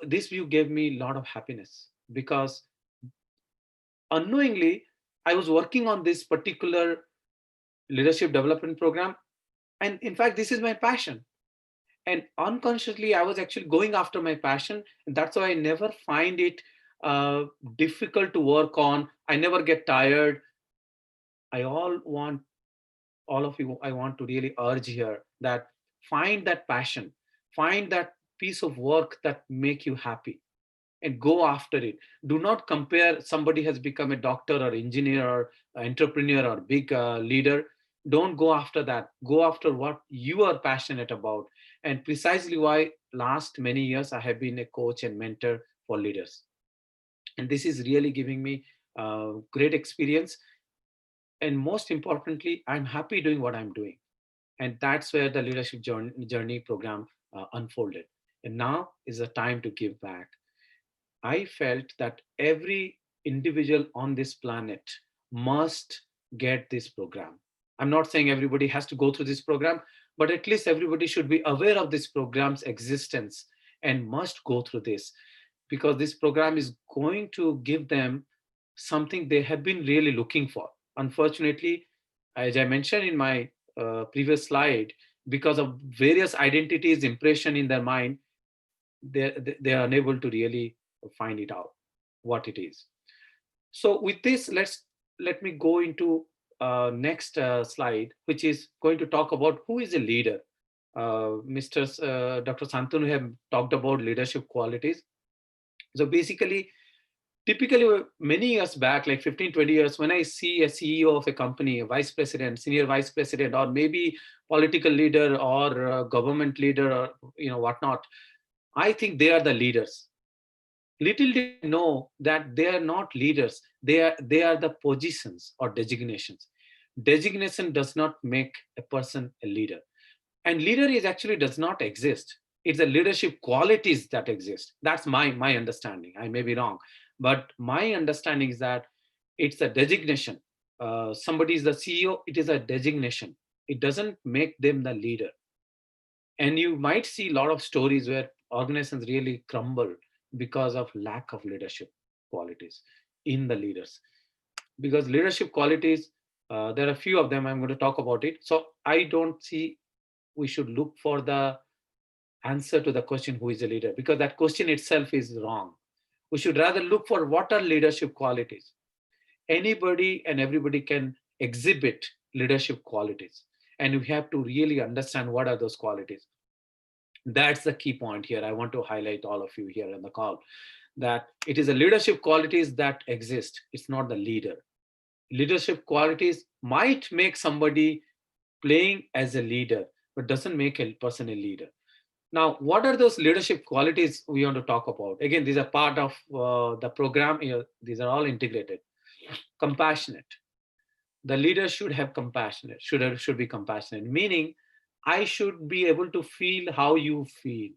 this view gave me a lot of happiness because unknowingly I was working on this particular leadership development program, and in fact this is my passion. And unconsciously I was actually going after my passion, and that's why I never find it difficult to work on. I never get tired. I all of you, I want to really urge here that find that passion, find that piece of work that make you happy, and go after it. Do not compare somebody has become a doctor or engineer or entrepreneur or big leader. Don't go after that. Go after what you are passionate about. And precisely why last many years I have been a coach and mentor for leaders. And this is really giving me great experience. And most importantly, I'm happy doing what I'm doing. And that's where the journey program unfolded. And now is the time to give back. I felt that every individual on this planet must get this program. I'm not saying everybody has to go through this program, but at least everybody should be aware of this program's existence and must go through this, because this program is going to give them something they have been really looking for. Unfortunately, as I mentioned in my previous slide, because of various identities impression in their mind, they are unable to really find it out what it is. So with this, let me go into next slide, which is going to talk about who is a leader. Mr. Dr. Santanu have talked about leadership qualities. So basically, typically many years back, like 15, 20 years, when I see a CEO of a company, a vice president, senior vice president, or maybe political leader or government leader or whatnot, I think they are the leaders. Little did I know that they are not leaders. They are the positions or designations. Designation does not make a person a leader. And leader is actually does not exist. It's the leadership qualities that exist. That's my understanding. I may be wrong, but my understanding is that it's a designation. Somebody is the CEO. It is a designation. It doesn't make them the leader. And you might see a lot of stories where organizations really crumble because of lack of leadership qualities in the leaders. Because leadership qualities, there are a few of them. I'm going to talk about it. So I don't see we should look for the answer to the question who is a leader, because that question itself is wrong. We should rather look for what are leadership qualities. Anybody and everybody can exhibit leadership qualities, and we have to really understand what are those qualities. That's the key point here. I want to highlight all of you here in the call, that it is a leadership qualities that exist. It's not the leader. Leadership qualities might make somebody playing as a leader, but doesn't make a person a leader. Now, what are those leadership qualities we want to talk about? Again, these are part of the program here. These are all integrated. Compassionate. The leader should have compassionate, should be compassionate, meaning I should be able to feel how you feel.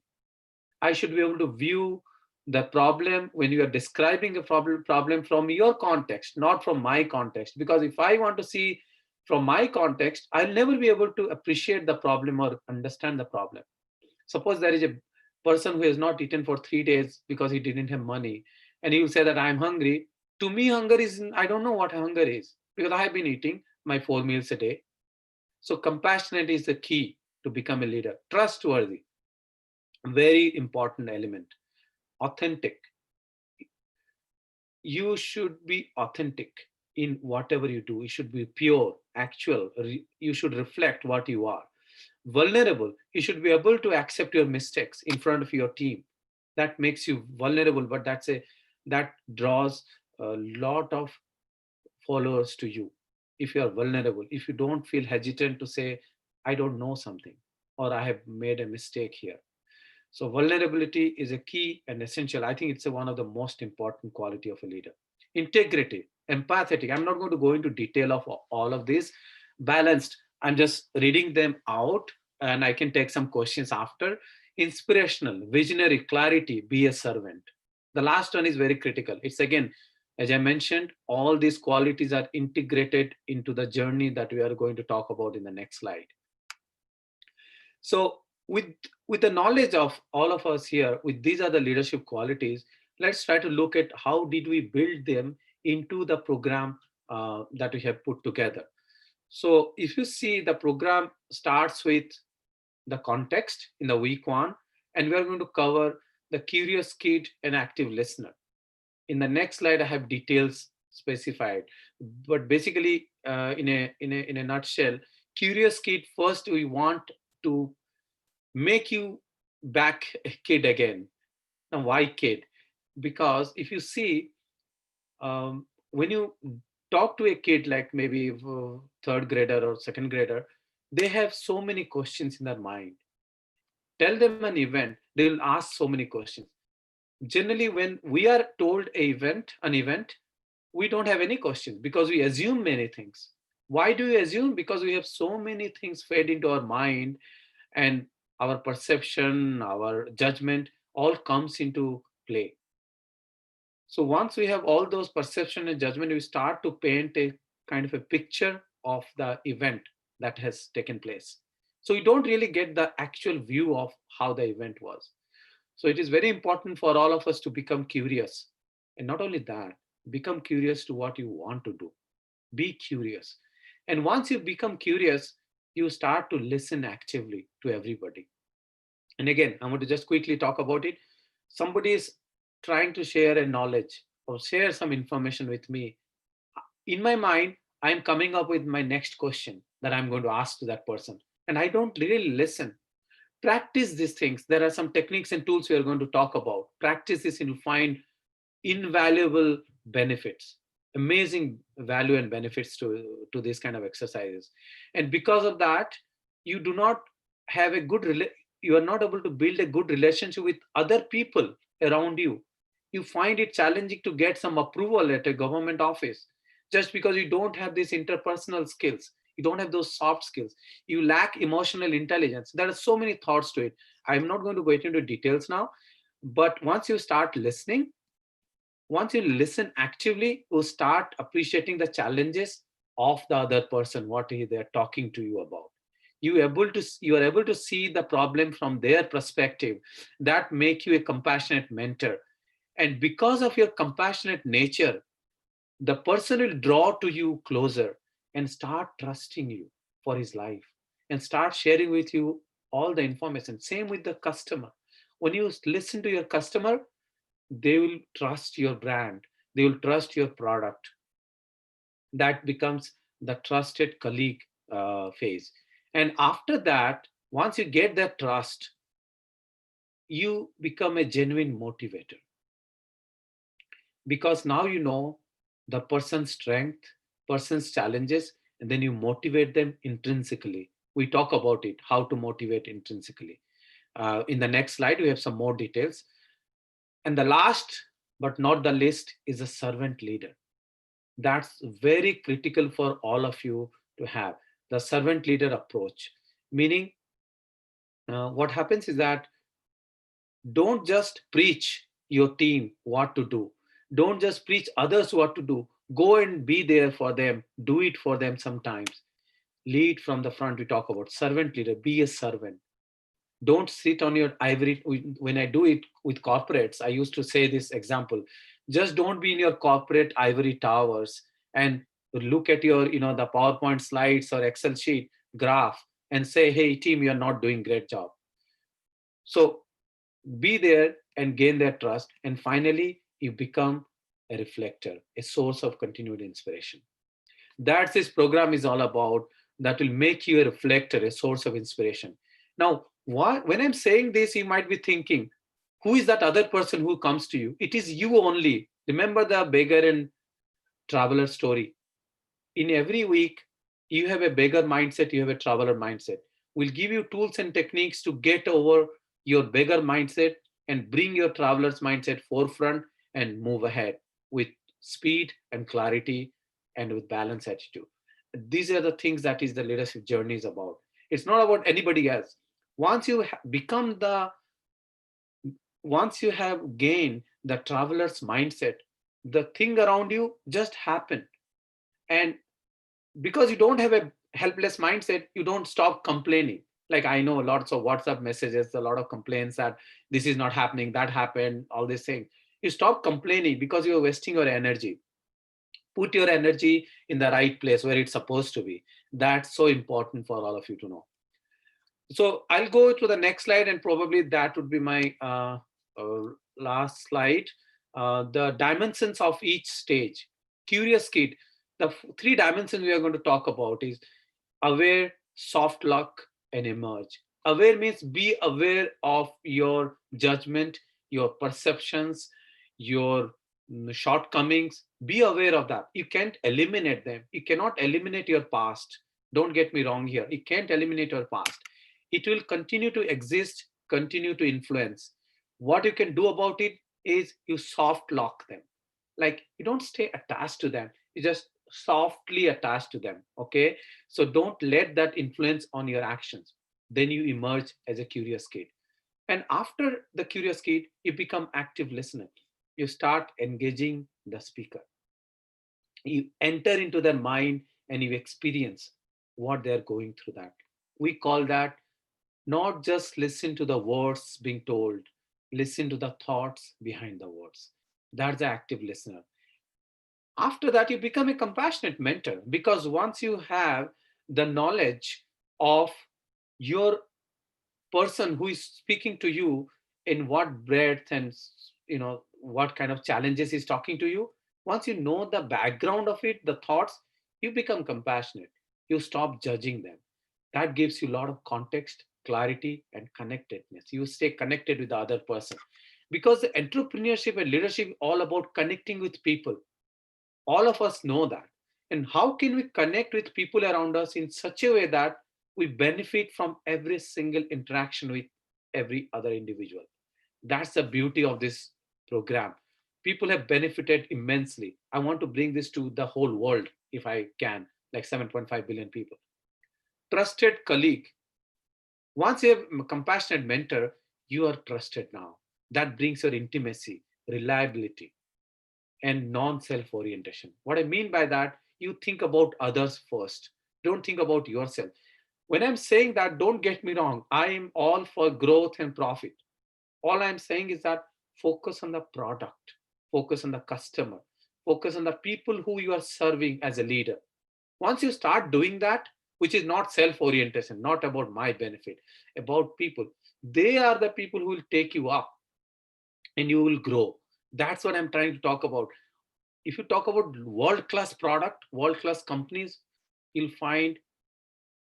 I should be able to view the problem when you are describing a problem from your context, not from my context. Because if I want to see from my context, I'll never be able to appreciate the problem or understand the problem. Suppose there is a person who has not eaten for 3 days because he didn't have money, and he will say that I'm hungry. To me, hunger is, I don't know what hunger is, because I have been eating my 4 meals a day. So compassionate is the key to become a leader. Trustworthy, very important element. Authentic. You should be authentic in whatever you do. You should be pure, actual. You should reflect what you are. Vulnerable. You should be able to accept your mistakes in front of your team. That makes you vulnerable, but that draws a lot of followers to you. If you are vulnerable, if you don't feel hesitant to say, I don't know something, or I have made a mistake here. So vulnerability is a key and essential. I think it's one of the most important quality of a leader. Integrity, empathetic. I'm not going to go into detail of all of this. Balanced. I'm just reading them out, and I can take some questions after. Inspirational, visionary, clarity, be a servant. The last one is very critical. It's again, as I mentioned, all these qualities are integrated into the journey that we are going to talk about in the next slide. So with the knowledge of all of us here, with these are the leadership qualities, let's try to look at how did we build them into the program that we have put together. So if you see, the program starts with the context in the week one, and we are going to cover the curious kid and active listener. In the next slide, I have details specified, but basically, in a nutshell, curious kid, first we want to make you back a kid again. Now, why kid? Because if you see, when you talk to a kid, like maybe third grader or second grader, they have so many questions in their mind. Tell them an event, they will ask so many questions. Generally, when we are told an event, we don't have any questions because we assume many things. Why do we assume? Because we have so many things fed into our mind, and our perception, our judgment all comes into play. So once we have all those perception and judgment, we start to paint a kind of a picture of the event that has taken place. So you don't really get the actual view of how the event was. So it is very important for all of us to become curious. And not only that, become curious to what you want to do. Be curious. And once you become curious, you start to listen actively to everybody. And again, I want to just quickly talk about it. Somebody is trying to share a knowledge or share some information with me. In my mind, I'm coming up with my next question that I'm going to ask to that person. And I don't really listen. Practice these things. There are some techniques and tools we are going to talk about. Practice this and you'll find invaluable benefits, amazing value and benefits to these kind of exercises. And because of that, you do not have a you are not able to build a good relationship with other people around you. You find it challenging to get some approval at a government office just because you don't have these interpersonal skills. You don't have those soft skills. You lack emotional intelligence. There are so many thoughts to it. I'm not going to go into details now, but once you start listening, once you listen actively, you start appreciating the challenges of the other person, what they're talking to you about. You are able to see the problem from their perspective. That make you a compassionate mentor. And because of your compassionate nature, the person will draw to you closer and start trusting you for his life and start sharing with you all the information. Same with the customer. When you listen to your customer, they will trust your brand, they will trust your product. That becomes the trusted colleague phase. And after that, once you get that trust, you become a genuine motivator because now you know the person's strength, person's challenges, and then you motivate them intrinsically. We talk about it, how to motivate intrinsically. In the next slide, we have some more details. And the last but not the least is a servant leader. That's very critical for all of you to have the servant leader approach. Meaning, what happens is that don't just preach your team what to do, don't just preach others what to do. Go and be there for them, do it for them sometimes. Lead from the front. We talk about servant leader, be a servant. Don't sit on your ivory. When I do it with corporates, I used to say this example: just don't be in your corporate ivory towers and look at your the PowerPoint slides or Excel sheet graph and say, hey team, you're not doing great job. So be there and gain their trust, and finally you become a reflector, a source of continued inspiration. That's this program is all about. That will make you a reflector, a source of inspiration. Now, when I'm saying this, you might be thinking, who is that other person who comes to you? It is you only. Remember the beggar and traveler story. In every week, you have a beggar mindset, you have a traveler mindset. We'll give you tools and techniques to get over your beggar mindset and bring your traveler's mindset forefront and move ahead with speed and clarity and with balanced attitude. These are the things that is the leadership journey is about. It's not about anybody else. Once you become the once you have gained the traveler's mindset, the thing around you just happen. And because you don't have a helpless mindset, you don't stop complaining. Like, I know lots of WhatsApp messages, a lot of complaints that this is not happening, that happened, all this thing. You stop complaining because you're wasting your energy. Put your energy in the right place where it's supposed to be. That's so important for all of you to know. So I'll go to the next slide, and probably that would be my last slide. The dimensions of each stage. Curious kid. The three dimensions we are going to talk about is aware, soft lock, and emerge. Aware means be aware of your judgment, your perceptions, your shortcomings. Be aware of that. You can't eliminate them. You cannot eliminate your past. Don't get me wrong here. You can't eliminate your past. It will continue to exist, continue to influence. What you can do about it is you soft lock them. Like, you don't stay attached to them. You just softly attach to them. Okay. So don't let that influence on your actions. Then you emerge as a curious kid. And after the curious kid, you become active listener. You start engaging the speaker. You enter into their mind and you experience what they're going through. That we call that not just listen to the words being told, listen to the thoughts behind the words. That's the active listener. After that, you become a compassionate mentor, because once you have the knowledge of your person who is speaking to you, in what breadth and what kind of challenges he's talking to you, once you know the background of it, the thoughts, you become compassionate. You stop judging them. That gives you a lot of context, clarity, and connectedness. You stay connected with the other person, because the entrepreneurship and leadership is all about connecting with people. All of us know that. And how can we connect with people around us in such a way that we benefit from every single interaction with every other individual? That's the beauty of this program. People have benefited immensely. I want to bring this to the whole world if I can, like 7.5 billion people. Trusted colleague. Once you have a compassionate mentor, you are trusted now. That brings your intimacy, reliability, and non-self orientation. What I mean by that, you think about others first. Don't think about yourself. When I'm saying that, don't get me wrong, I am all for growth and profit. All I'm saying is that focus on the product, focus on the customer, focus on the people who you are serving as a leader. Once you start doing that, which is not self orientation, not about my benefit, about people, they are the people who will take you up and you will grow. That's what I'm trying to talk about. If you talk about world class product, world class companies, you'll find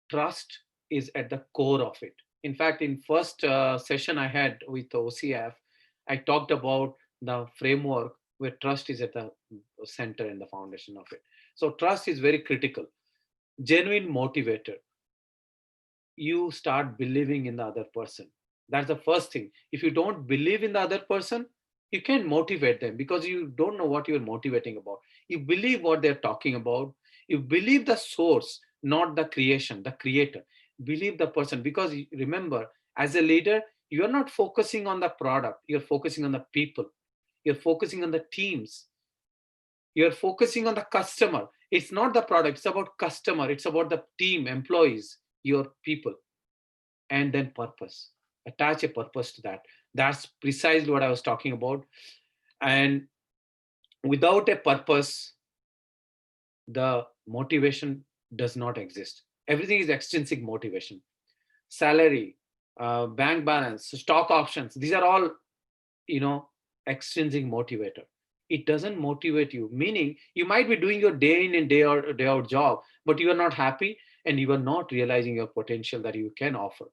trust is at the core of it. In fact, in first session I had with OCF, I talked about the framework where trust is at the center and the foundation of it. So trust is very critical. Genuine motivator. You start believing in the other person. That's the first thing. If you don't believe in the other person, you can't motivate them, because you don't know what you're motivating about. You believe what they're talking about. You believe the source, not the creation, the creator. Believe the person, because remember, as a leader, you're not focusing on the product, you're focusing on the people, you're focusing on the teams, you're focusing on the customer. It's not the product, it's about customer, it's about the team, employees, your people. And then purpose. Attach a purpose to that. That's precisely what I was talking about. And without a purpose, the motivation does not exist. Everything is extrinsic motivation. Salary, bank balance, stock options, these are all, you know, extrinsic motivator. It doesn't motivate you, meaning you might be doing your day in and day out job, but you are not happy and you are not realizing your potential that you can offer.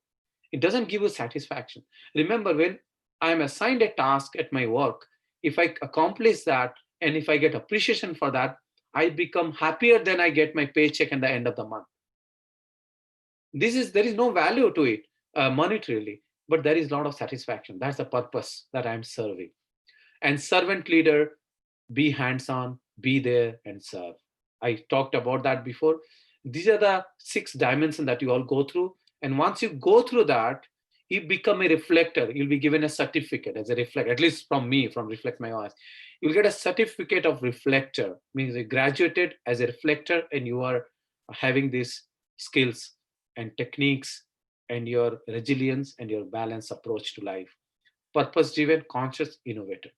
It doesn't give you satisfaction. Remember, when I'm assigned a task at my work, if I accomplish that and if I get appreciation for that, I become happier than I get my paycheck at the end of the month. There is no value to it monetarily, but there is a lot of satisfaction. That's the purpose that I'm serving. And servant leader, be hands-on, be there and serve. I talked about that before. These are the 6 dimensions that you all go through. And once you go through that, you become a reflector. You'll be given a certificate as a reflector, at least from me, from Reflect My OS. You'll get a certificate of reflector, means you graduated as a reflector and you are having these skills and techniques and your resilience and your balanced approach to life. Purpose driven, conscious innovator.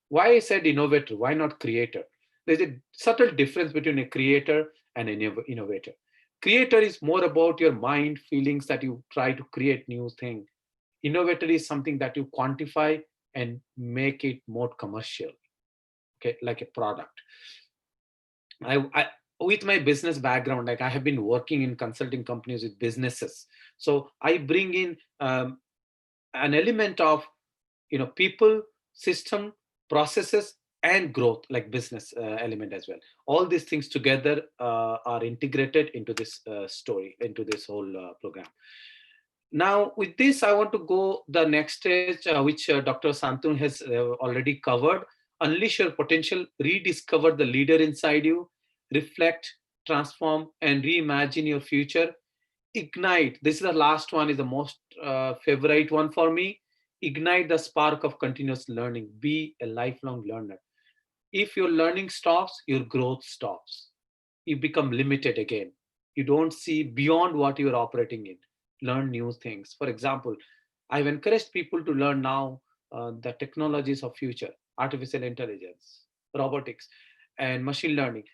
Why I said innovator? Why not creator? There's a subtle difference between a creator and an innovator. Creator is more about your mind, feelings that you try to create new thing. Innovator is something that you quantify and make it more commercial, okay, like a product. I with my business background, like I have been working in consulting companies with businesses, so I bring in an element of people, system, processes, and growth, like business element as well. All these things together are integrated into this story, into this whole program. Now with this, I want to go the next stage, which Dr. Santun has already covered. Unleash your potential, rediscover the leader inside you, reflect, transform, and reimagine your future. Ignite, this is the last one, is the most favorite one for me. ignite the spark of continuous learning. Be a lifelong learner. If your learning stops, your growth stops. You become limited again. You don't see beyond what you're operating in. Learn new things. For example, I've encouraged people to learn now the technologies of future, artificial intelligence, robotics, and machine learning,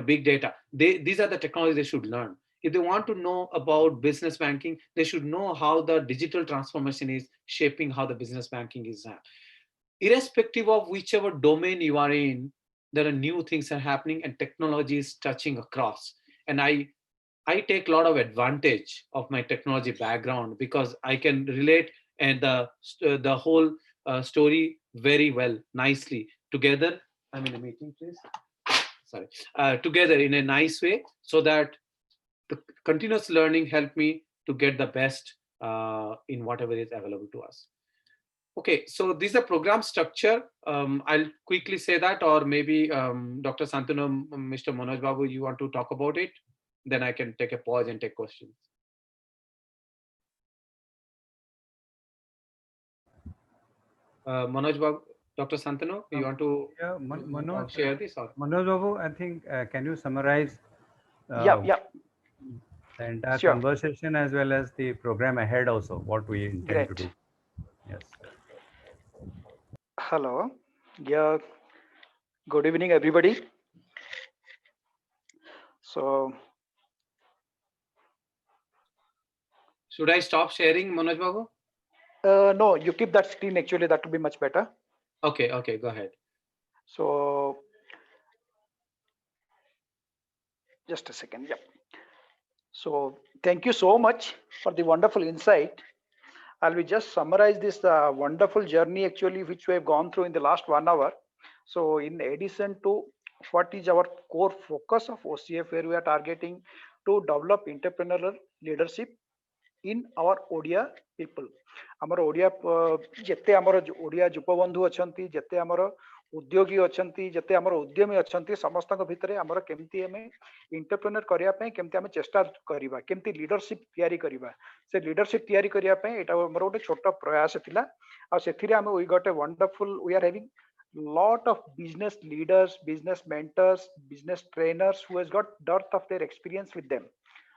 big data. These are the technologies they should learn. If they want to know about business banking, they should know how the digital transformation is shaping how the business banking is. Irrespective of whichever domain you are in, there are new things are happening and technology is touching across. And I take a lot of advantage of my technology background because I can relate and the whole story very well, nicely together. I'm in a meeting, please. Sorry. Together in a nice way, so that the continuous learning helped me to get the best in whatever is available to us. Okay, so this is a program structure. I'll quickly say that, or maybe Dr. Santanu, Mr. Manoj Babu, you want to talk about it? Then I can take a pause and take questions. Manoj Babu, Dr. Santanu, you want to Yeah, Manoj, share this? Or? Manoj Babu, I think, can you summarize Yeah, uh, yeah, the entire sure. conversation as well as the program ahead also, what we intend to Great. do? Yes. Hello. Yeah, good evening, everybody. So, Should I stop sharing, Manoj Babu? no, you keep that screen actually, that will be much better. Okay, okay, go ahead. So, just a second. Yeah. So, thank you so much for the wonderful insight. I'll be just summarize this wonderful journey actually, which we have gone through in the last 1 hour. So, in addition to what is our core focus of OCF, where we are targeting to develop entrepreneurial leadership in our Odia people. ଆମର ଓଡ଼ିଆ ଯେତେ ଆମର ଓଡ଼ିଆ ଯୁବବନ୍ଧୁ ଅଛନ୍ତି, ଯେତେ ଆମର ଉଦ୍ୟୋଗୀ ଅଛନ୍ତି, ଯେତେ ଆମର ଉଦ୍ୟମୀ ଅଛନ୍ତି, ସମସ୍ତଙ୍କ ଭିତରେ ଆମର କେମିତି ଆମେ ଇଣ୍ଟରପ୍ରେନର କରିବା ପାଇଁ କେମିତି ଆମେ ଚେଷ୍ଟା କରିବା, କେମିତି ଲିଡରସିପ ତିଆରି କରିବା, ସେ ଲିଡରସିପ ତିଆରି କରିବା ପାଇଁ ଏଇଟା ଆମର ଗୋଟେ ଛୋଟ ପ୍ରୟାସ ଥିଲା। ଆଉ ସେଥିରେ ଆମେ we got a wonderful, we are having lot of business leaders, business mentors, business trainers who has got dearth of their experience with them.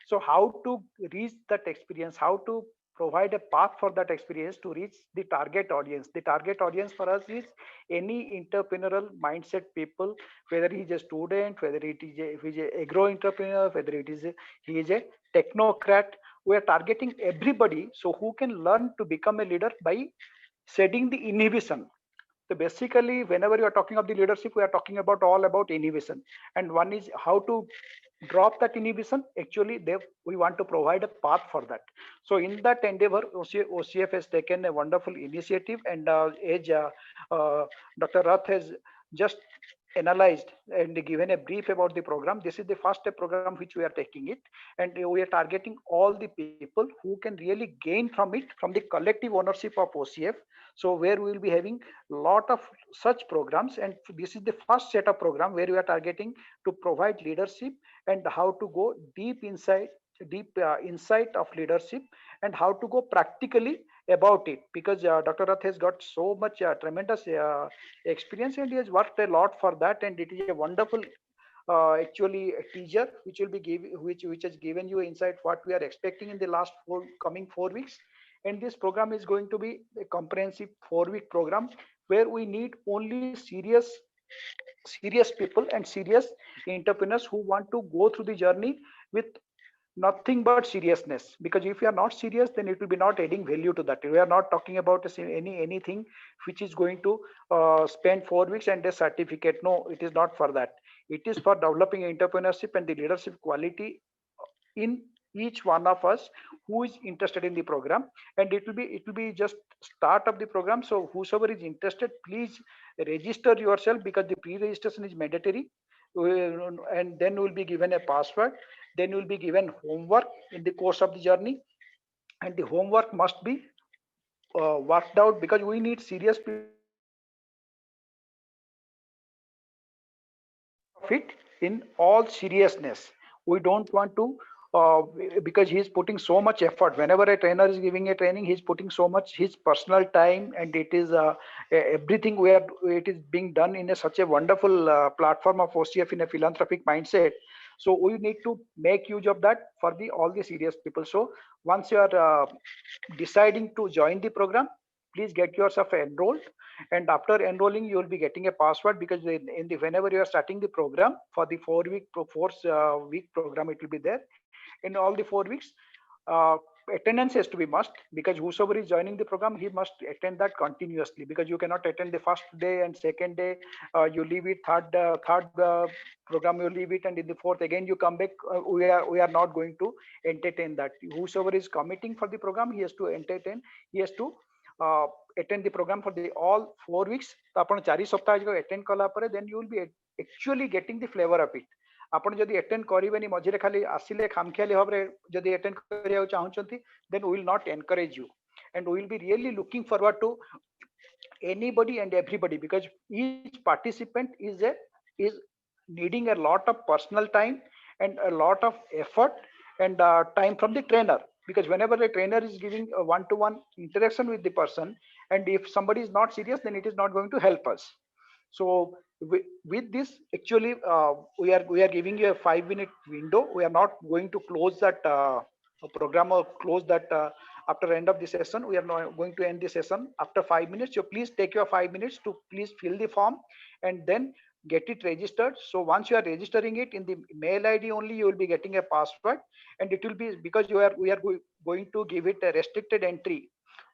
So how to reach that experience, how to provide a path for that experience to reach the target audience. The target audience for us is any entrepreneurial mindset people, whether he is a student, whether it is a, if he is a agro entrepreneur, whether it is a, he is a technocrat. We are targeting everybody, so who can learn to become a leader by shedding the inhibition. So basically, whenever you are talking of the leadership, we are talking about all about inhibition. And one is how to drop that inhibition. Actually, we want to provide a path for that. So in that endeavor, OCF has taken a wonderful initiative, and as Dr. Rath has just analyzed and given a brief about the program, this is the first step program which we are taking it, and we are targeting all the people who can really gain from it, from the collective ownership of OCF. So where we will be having lot of such programs, and this is the first set of program where we are targeting to provide leadership and how to go deep inside, deep insight of leadership, and how to go practically about it, because Dr. Rath has got so much tremendous experience, and he has worked a lot for that, and it is a wonderful actually a teaser which will be which has given you insight what we are expecting in the last coming 4 weeks. And this program is going to be a comprehensive 4-week program where we need only serious people and serious entrepreneurs who want to go through the journey with nothing but seriousness, because if you are not serious, then it will be not adding value to that. We are not talking about anything which is going to spend 4 weeks and a certificate. No, it is not for that. It is for developing entrepreneurship and the leadership quality in each one of us who is interested in the program. And it will be just start of the program. So whosoever is interested, please register yourself, because the pre-registration is mandatory. And then will be given a password, then you will be given homework in the course of the journey, and the homework must be worked out, because we need serious people who want to of it in all seriousness. We don't want to because he's putting so much effort. Whenever a trainer is giving a training, he's putting so much his personal time, and it is everything where it is being done in such a wonderful platform of OCF in a philanthropic mindset. So we need to make use of that for the all the serious people. So once you are deciding to join the program, please get yourself enrolled, and after enrolling you will be getting a password, because in the whenever you are starting the program for the 4 week program, it will be there. In all the 4 weeks, uh, attendance has to be must, because whosoever is joining the program, he must attend that continuously, because you cannot attend the first day and second day, you leave it, third program you leave it, and in the fourth again you come back. We are not going to entertain that. Whosoever is committing for the program, he has to entertain, he has to uh, attend the program for the all 4 weeks. तो आपण 4 सप्ताह attend कला परे, then you will be actually getting the flavor of it. ଆପଣ ଯଦି attend କରିବେନି, ମଝିରେ ଖାଲି ଆସିଲେ ଖାମଖିଆଲି ଭାବରେ ଯଦି ଏଟେଣ୍ଡ କରିବାକୁ ଚାହୁଁଛନ୍ତି, then we will not encourage you, and we will be really looking forward to anybody and everybody, because each participant is needing a lot of personal time and a lot of effort and time from the trainer, because whenever the trainer is giving a one-to-one interaction with the person, and if somebody is not serious, then it is not going to help us. So with this, actually, we are giving you a 5 minute window. We are not going to close that program or close that after end of the session. We are not going to end the session after 5 minutes. So please take your 5 minutes to please fill the form and then get it registered. So once you are registering it in the mail ID only, you will be getting a password, and it will be, because we are going to give it a restricted entry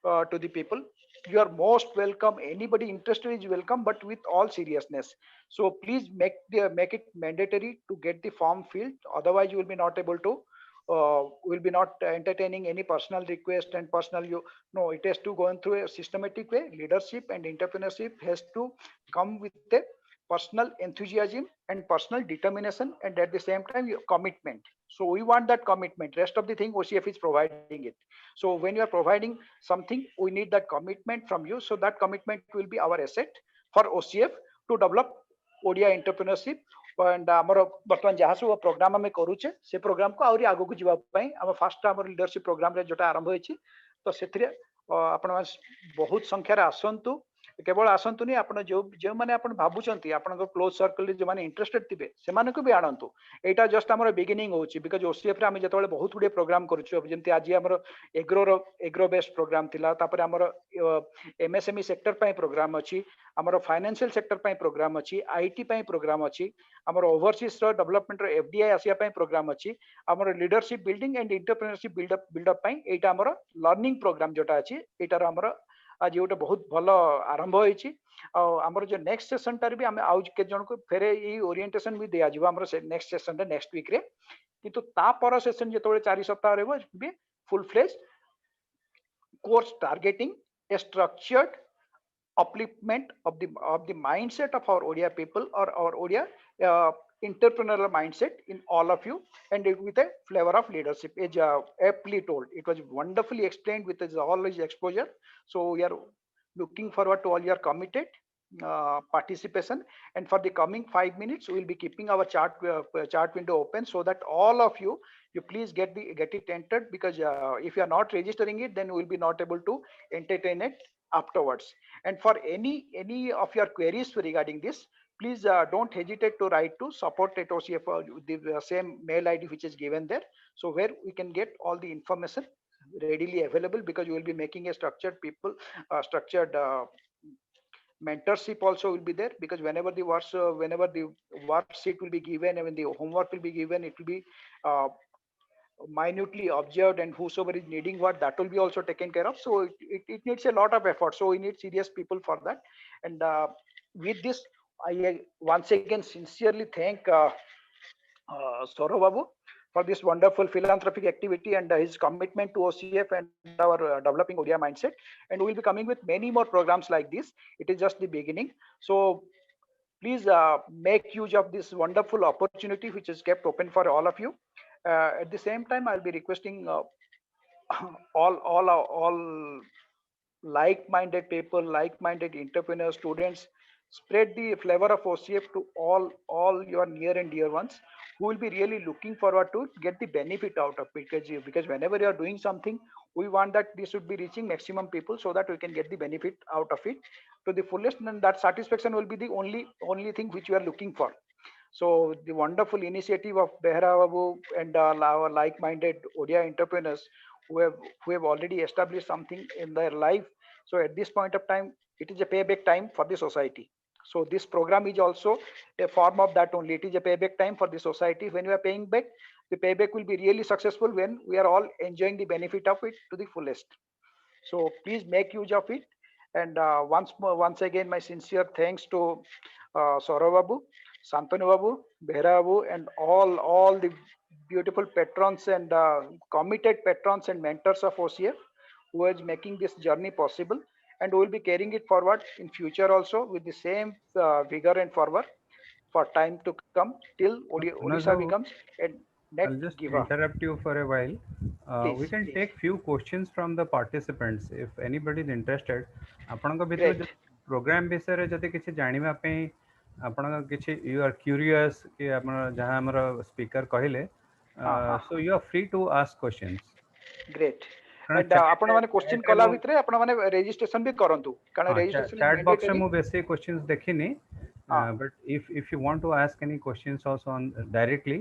to the people. You are most welcome, anybody interested is welcome, but with all seriousness. So please make it mandatory to get the form filled, otherwise you will be not able to will be not entertaining any personal request and personal, you no, it has to go in through a systematic way. Leadership and entrepreneurship has to come with a personal enthusiasm and personal determination, and at the same time your commitment. So we want that commitment. Rest of the thing OCF is providing it. So when you are providing something, we need that commitment from you. So that commitment will be our asset for OCF to develop Odia entrepreneurship and आमर बर्तमान जहाँ सब programme आम करुचे से programme को आहरी आगक जावाई आम फास्ट आम लीडरशिप प्रोग्राम रे जोटा आरंभ होइछि तो सेथिरे आपण बहुत संख्यार आसंतु केवल आसंतुनी आपण जो माने आपण भाबुचंती आपण क्लोज सर्कल रे जो माने इंटरेस्टेड थिबे से माने को भी आनंतु एटा जस्ट हमर बिगिनिंग होछि बिकॉज़ ओसीएफ रे हम जतबेले बहुत गुडे प्रोग्राम करूछु जेंति आज हमर एग्रो बेस्ड प्रोग्राम थिला तापर हमर एमएसएमई सेक्टर पय प्रोग्राम अछि हमर फाइनेंशियल सेक्टर पय प्रोग्राम अछि आईटी पय प्रोग्राम अछि हमर ओवरसीज डेवलपमेंट रे एफडीआई आसिया पय प्रोग्राम अछि हमर leadership building and entrepreneurship buildup पय एटा हमर लर्निंग प्रोग्राम जोटा अछि एटार हमर आज गोटे बहुत भल आरंभ होइछि आमर जो नेक्स्ट सेशन टार भी आमे आउज के जन को फेरे ई ओरिएंटेशन भी दिया जिवो हमर नेक्स्ट सेशन रे नेक्स्ट वीक रे किंतु ता पर सेशन जेतोले 4 सप्ताह रहबो बी full fledge course targeting a structured upliftment of the mindset of our Odia people or our Odia entrepreneurial mindset in all of you, and with a flavor of leadership. As aptly told, it was wonderfully explained with all his exposure. So we are looking forward to all your committed participation, and for the coming 5 minutes we will be keeping our chat window open so that all of you please get it entered, because if you are not registering it, then we will be not able to entertain it afterwards. And for any of your queries regarding this, please don't hesitate to write to support@ocf, the same mail ID which is given there, so where we can get all the information readily available, because you will be making a structured mentorship also will be there, because whenever the worksheet will be given and when the homework will be given, it will be minutely observed, and whosoever is needing what, that will be also taken care of. So it needs a lot of effort, so we need serious people for that. And with this, I once again sincerely thank Saurav Babu for this wonderful philanthropic activity and his commitment to OCF and our developing Odia mindset. And we will be coming with many more programs like this. It is just the beginning. So please make use of this wonderful opportunity which is kept open for all of you. At the same time, I'll be requesting all like-minded people, like-minded entrepreneurs, students, spread the flavor of OCF to all your near and dear ones who will be really looking forward to get the benefit out of it, because whenever you are doing something, we want that this should be reaching maximum people so that we can get the benefit out of it to the fullest, and that satisfaction will be the only thing which we are looking for. So the wonderful initiative of Behra Babu and our like-minded Odia entrepreneurs who have already established something in their life. So at this point of time, it is a payback time for the society. So this program is also a form of that only. It is a payback time for the society. When we are paying back, the payback will be really successful when we are all enjoying the benefit of it to the fullest. So please make use of it. And once again, my sincere thanks to Saurav Babu, Santanu Babu, Behra Babu, and all the beautiful patrons and committed patrons and mentors of OCF who is making this journey possible. And we will be carrying it forward in future also with the same vigor and fervor for time to come till Odisha Manoj becomes Babu, a net I'll just giver. interrupt you for a while. We Please, can please. take few questions from the participants if anybody is interested. ଆପଣଙ୍କ ଭିତରୁ Great. Programme ବିଷୟରେ ଯଦି କିଛି ଜାଣିବା ପାଇଁ ଆପଣଙ୍କ କିଛି you R curious କି ଆପଣ ଯାହା ଆମର ସ୍ପିକର କହିଲେ so you are free to ask questions Great. କାରଣ And ଆପଣ ମାନେ କ୍ୱେଶ୍ଚିନ୍ chatରେ କଲା ମୁଁ ଭିତରେ ଆପଣ ମାନେ ରେଜିଷ୍ଟ୍ରେସନ ବି କରନ୍ତୁ, କାରଣ ହଁ ରେଜିଷ୍ଟ୍ରେସନ ଇଜ chat box ରେ ମ୍ୟାଣ୍ଡେଟରୀ। ମୁଁ ବେଶୀ କ୍ୱେଶ୍ଚନ୍ସ ଦେଖିନି ହଁ, but if you want to ask any questions also on directly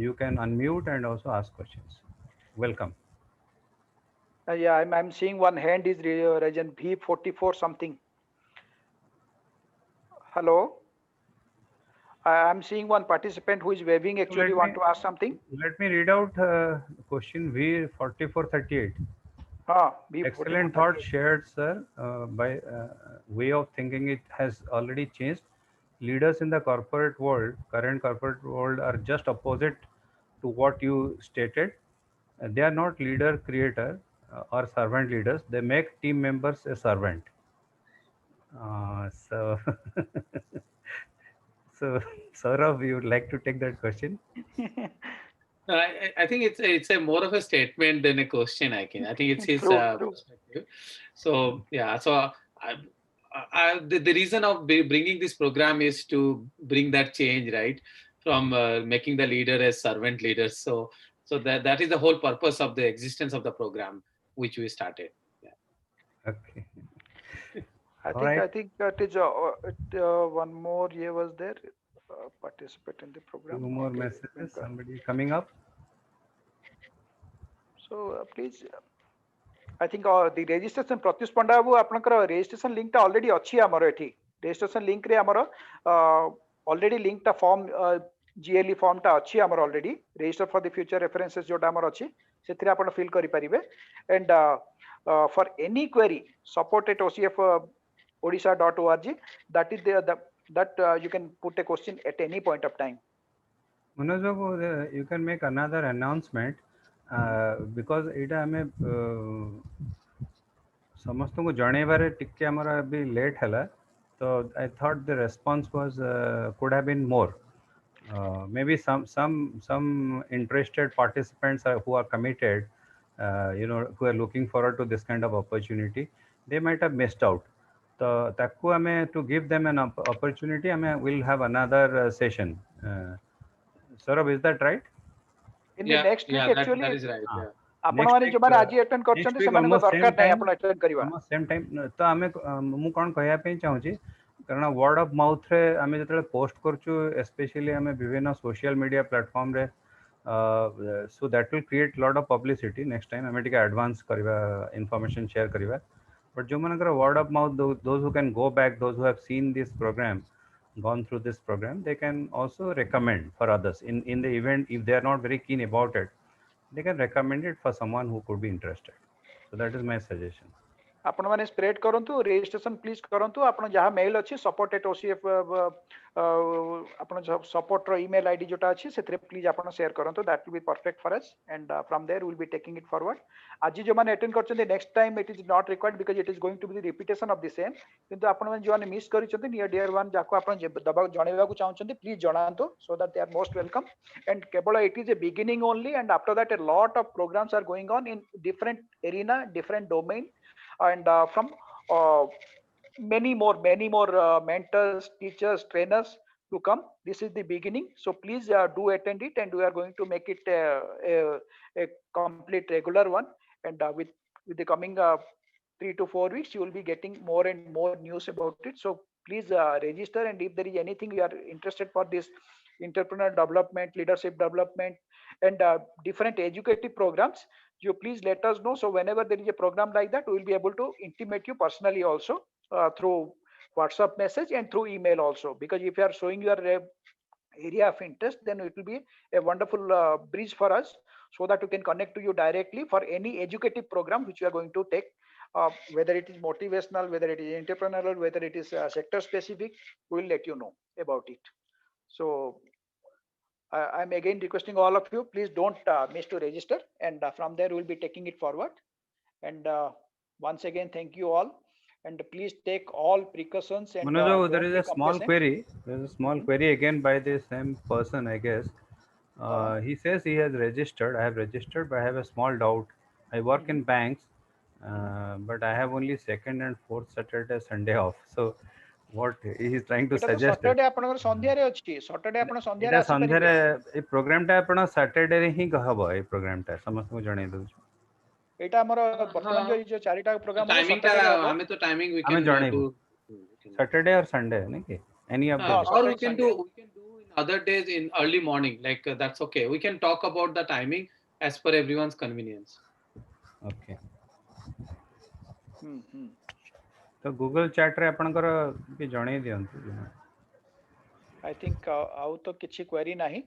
you can unmute and also ask questions. Welcome. yeah, I'm seeing one hand is region V44 something. Hello, I'm seeing one participant who is waving, So actually want to ask something. let me read out question V4438. Excellent thought V4438. shared, sir. By way of thinking, it has already changed. Leaders in the corporate world, current corporate world, are just opposite to what you stated. They are not leader creator or servant leaders. They make team members a servant. So, so Saurav, you would like to take that question? I think it's a more of a statement than a question. I think it's his True, true. perspective. So yeah, so the reason of bringing this program is to bring that change, right? From making the leader as servant leaders. So that is the whole purpose of the existence of the program, which we started. Yeah. Okay. I All think right. I think it is one more year was there. Participate in the Two program. more Okay. messages. Somebody coming up. So please. I think the registration Pratyush Panda babu ଆପଣଙ୍କର registration link ଟା already ଅଛି ଆମର ଏଠି registration link ରେ ଆମର already link ଟା form GLE form ଟା ଅଛି ଆମର already register for the future references ଯୋଉଟା ଆମର ଅଛି ସେଥିରେ ଆପଣ fill କରିପାରିବେ and for any query support at ocf.odisha.org that is there that you can put a question at any point of time. Manoj Babu, you can make another announcement because ଏଇଟା ଆମେ ସମସ୍ତଙ୍କୁ ଜଣେଇବାରେ ଟିକେ ଆମର ବି ଲେଟ୍ ହେଲା ତ I thought the response was could have been more. Maybe some interested participants who are committed, who are looking forward to this kind of opportunity, they might have missed out. So ତାକୁ ଆମେ to give them an opportunity ଆମେ will have another session. Saurabh, is that right? In the next week actually that is right. Yeah. ଆପଣ Next ମାନେ week, ଯୋଉମାନେ ଆଜି attend next କରିଛନ୍ତି week ସେମାନଙ୍କ almost ଦରକାର same ନାହିଁ time, ଆପଣ ଆଟେଣ୍ଡ କରିବା। almost same time ତ ଆମେ ମୁଁ କ'ଣ କହିବା ପାଇଁ ଚାହୁଁଛି କାରଣ ୱାର୍ଡ ଅଫ୍ ମାଉଥରେ ଆମେ ଯେତେବେଳେ ପୋଷ୍ଟ କରୁଛୁ ଏସ୍ପେସିଆଲି ଆମେ ବିଭିନ୍ନ ସୋସିଆଲ ମିଡ଼ିଆ ପ୍ଲାଟଫର୍ମରେ so that will create lot of publicity next time ଆମେ ଟିକେ ଆଡ଼ଭାନ୍ସ କରିବା ଇନଫର୍ମେସନ୍ ସେୟାର କରିବା ବଟ୍ ଯେଉଁମାନଙ୍କର word of mouth those who can go back those who have seen this programme gone through this program, they can also recommend for others in the event if they are not very keen about it, they can recommend it for someone who could be interested. So that is my suggestion. ଆପଣ ମାନେ spread କରନ୍ତୁ registration please କରନ୍ତୁ ଆପଣ ଯାହା mail ଅଛି support@ocf ଆପଣ supporter email ID ଯୋଉଟା ଅଛି ସେଥିରେ ପ୍ଲିଜ୍ ଆପଣ ସେୟାର କରନ୍ତୁ that will be perfect for us and from there will be taking it forward. ଆଜି ଯୋଉମାନେ ଆଟେଣ୍ଡ କରିଛନ୍ତି next time it is not required because it is going to be the repetition of the same କିନ୍ତୁ ଆପଣମାନେ ଯୋଉମାନେ miss କରିଛନ୍ତି near deer one ଯାହାକୁ ଆପଣ ଜଣାଇବାକୁ ଚାହୁଁଛନ୍ତି ପ୍ଲିଜ୍ ଜଣାନ୍ତୁ so that they are most welcome and କେବଳ it is a beginning only and after that a lot of programs are going on in different arena different domain and from many more mentors, teachers, trainers to come. This is the beginning, so please do attend it, and we are going to make it a complete regular one. And with the coming 3 to 4 weeks, you will be getting more and more news about it. So please register, and if there is anything you are interested for this entrepreneur development, leadership development, and different educative programs, you please let us know. So whenever there is a program like that, we will be able to intimate you personally also through WhatsApp message and through email also. Because if you are showing your area of interest, then it will be a wonderful bridge for us, so that we can connect to you directly for any educative program which you are going to take, whether it is motivational, whether it is entrepreneurial, whether it is sector specific. We will let you know about it. So I'm again requesting all of you, please don't miss to register, and from there we'll be taking it forward. And once again, thank you all, and please take all precautions, and Manojo, there don't is be a small complacent. query. There is a small query again by the same person, I guess. He says he has registered. I have registered, but I have a small doubt. I work in banks, but I have only second and fourth Saturday, Sunday off. So, what he is trying to ଏଇଟା ତ suggest is, Saturday ଆପଣଙ୍କର ସନ୍ଧ୍ୟାରେ ଅଛି, Saturday ଆପଣ ସନ୍ଧ୍ୟାରେ ଏଇଟା ଆସିପାରିବେ। ସନ୍ଧ୍ୟାରେ ଏଇ ପ୍ରୋଗ୍ରାମଟା ଆପଣ ସାଟରଡେରେ ହିଁ ହବ। ଏଇ ପ୍ରୋଗ୍ରାମଟା ସମସ୍ତଙ୍କୁ ଜଣେଇ ଦଉଛି। ଏଇଟା ଆମର ବର୍ତ୍ତମାନ ହଁ ଯୋଉ ଚାରିଟା ପ୍ରୋଗ୍ରାମ ହବ टाइमिंग टा ସଟରଡେ ରେ ହବ। हमें तो टाइमिंग we ଆମେ can ଜଣେଇବୁ do Saturday or Sunday, nahi ki? Any of the ହଁ day. or Saturday we can Sunday. do in other days in early morning, like that's okay. We can talk about the timing as per everyone's convenience. Okay. ହୁଁ। ତ Google ଚାଟ୍ରେ ଆପଣଙ୍କର ବି ଜଣେଇ ଦିଅନ୍ତୁ। I think ଆଉ ତ କିଛି query ନାହିଁ,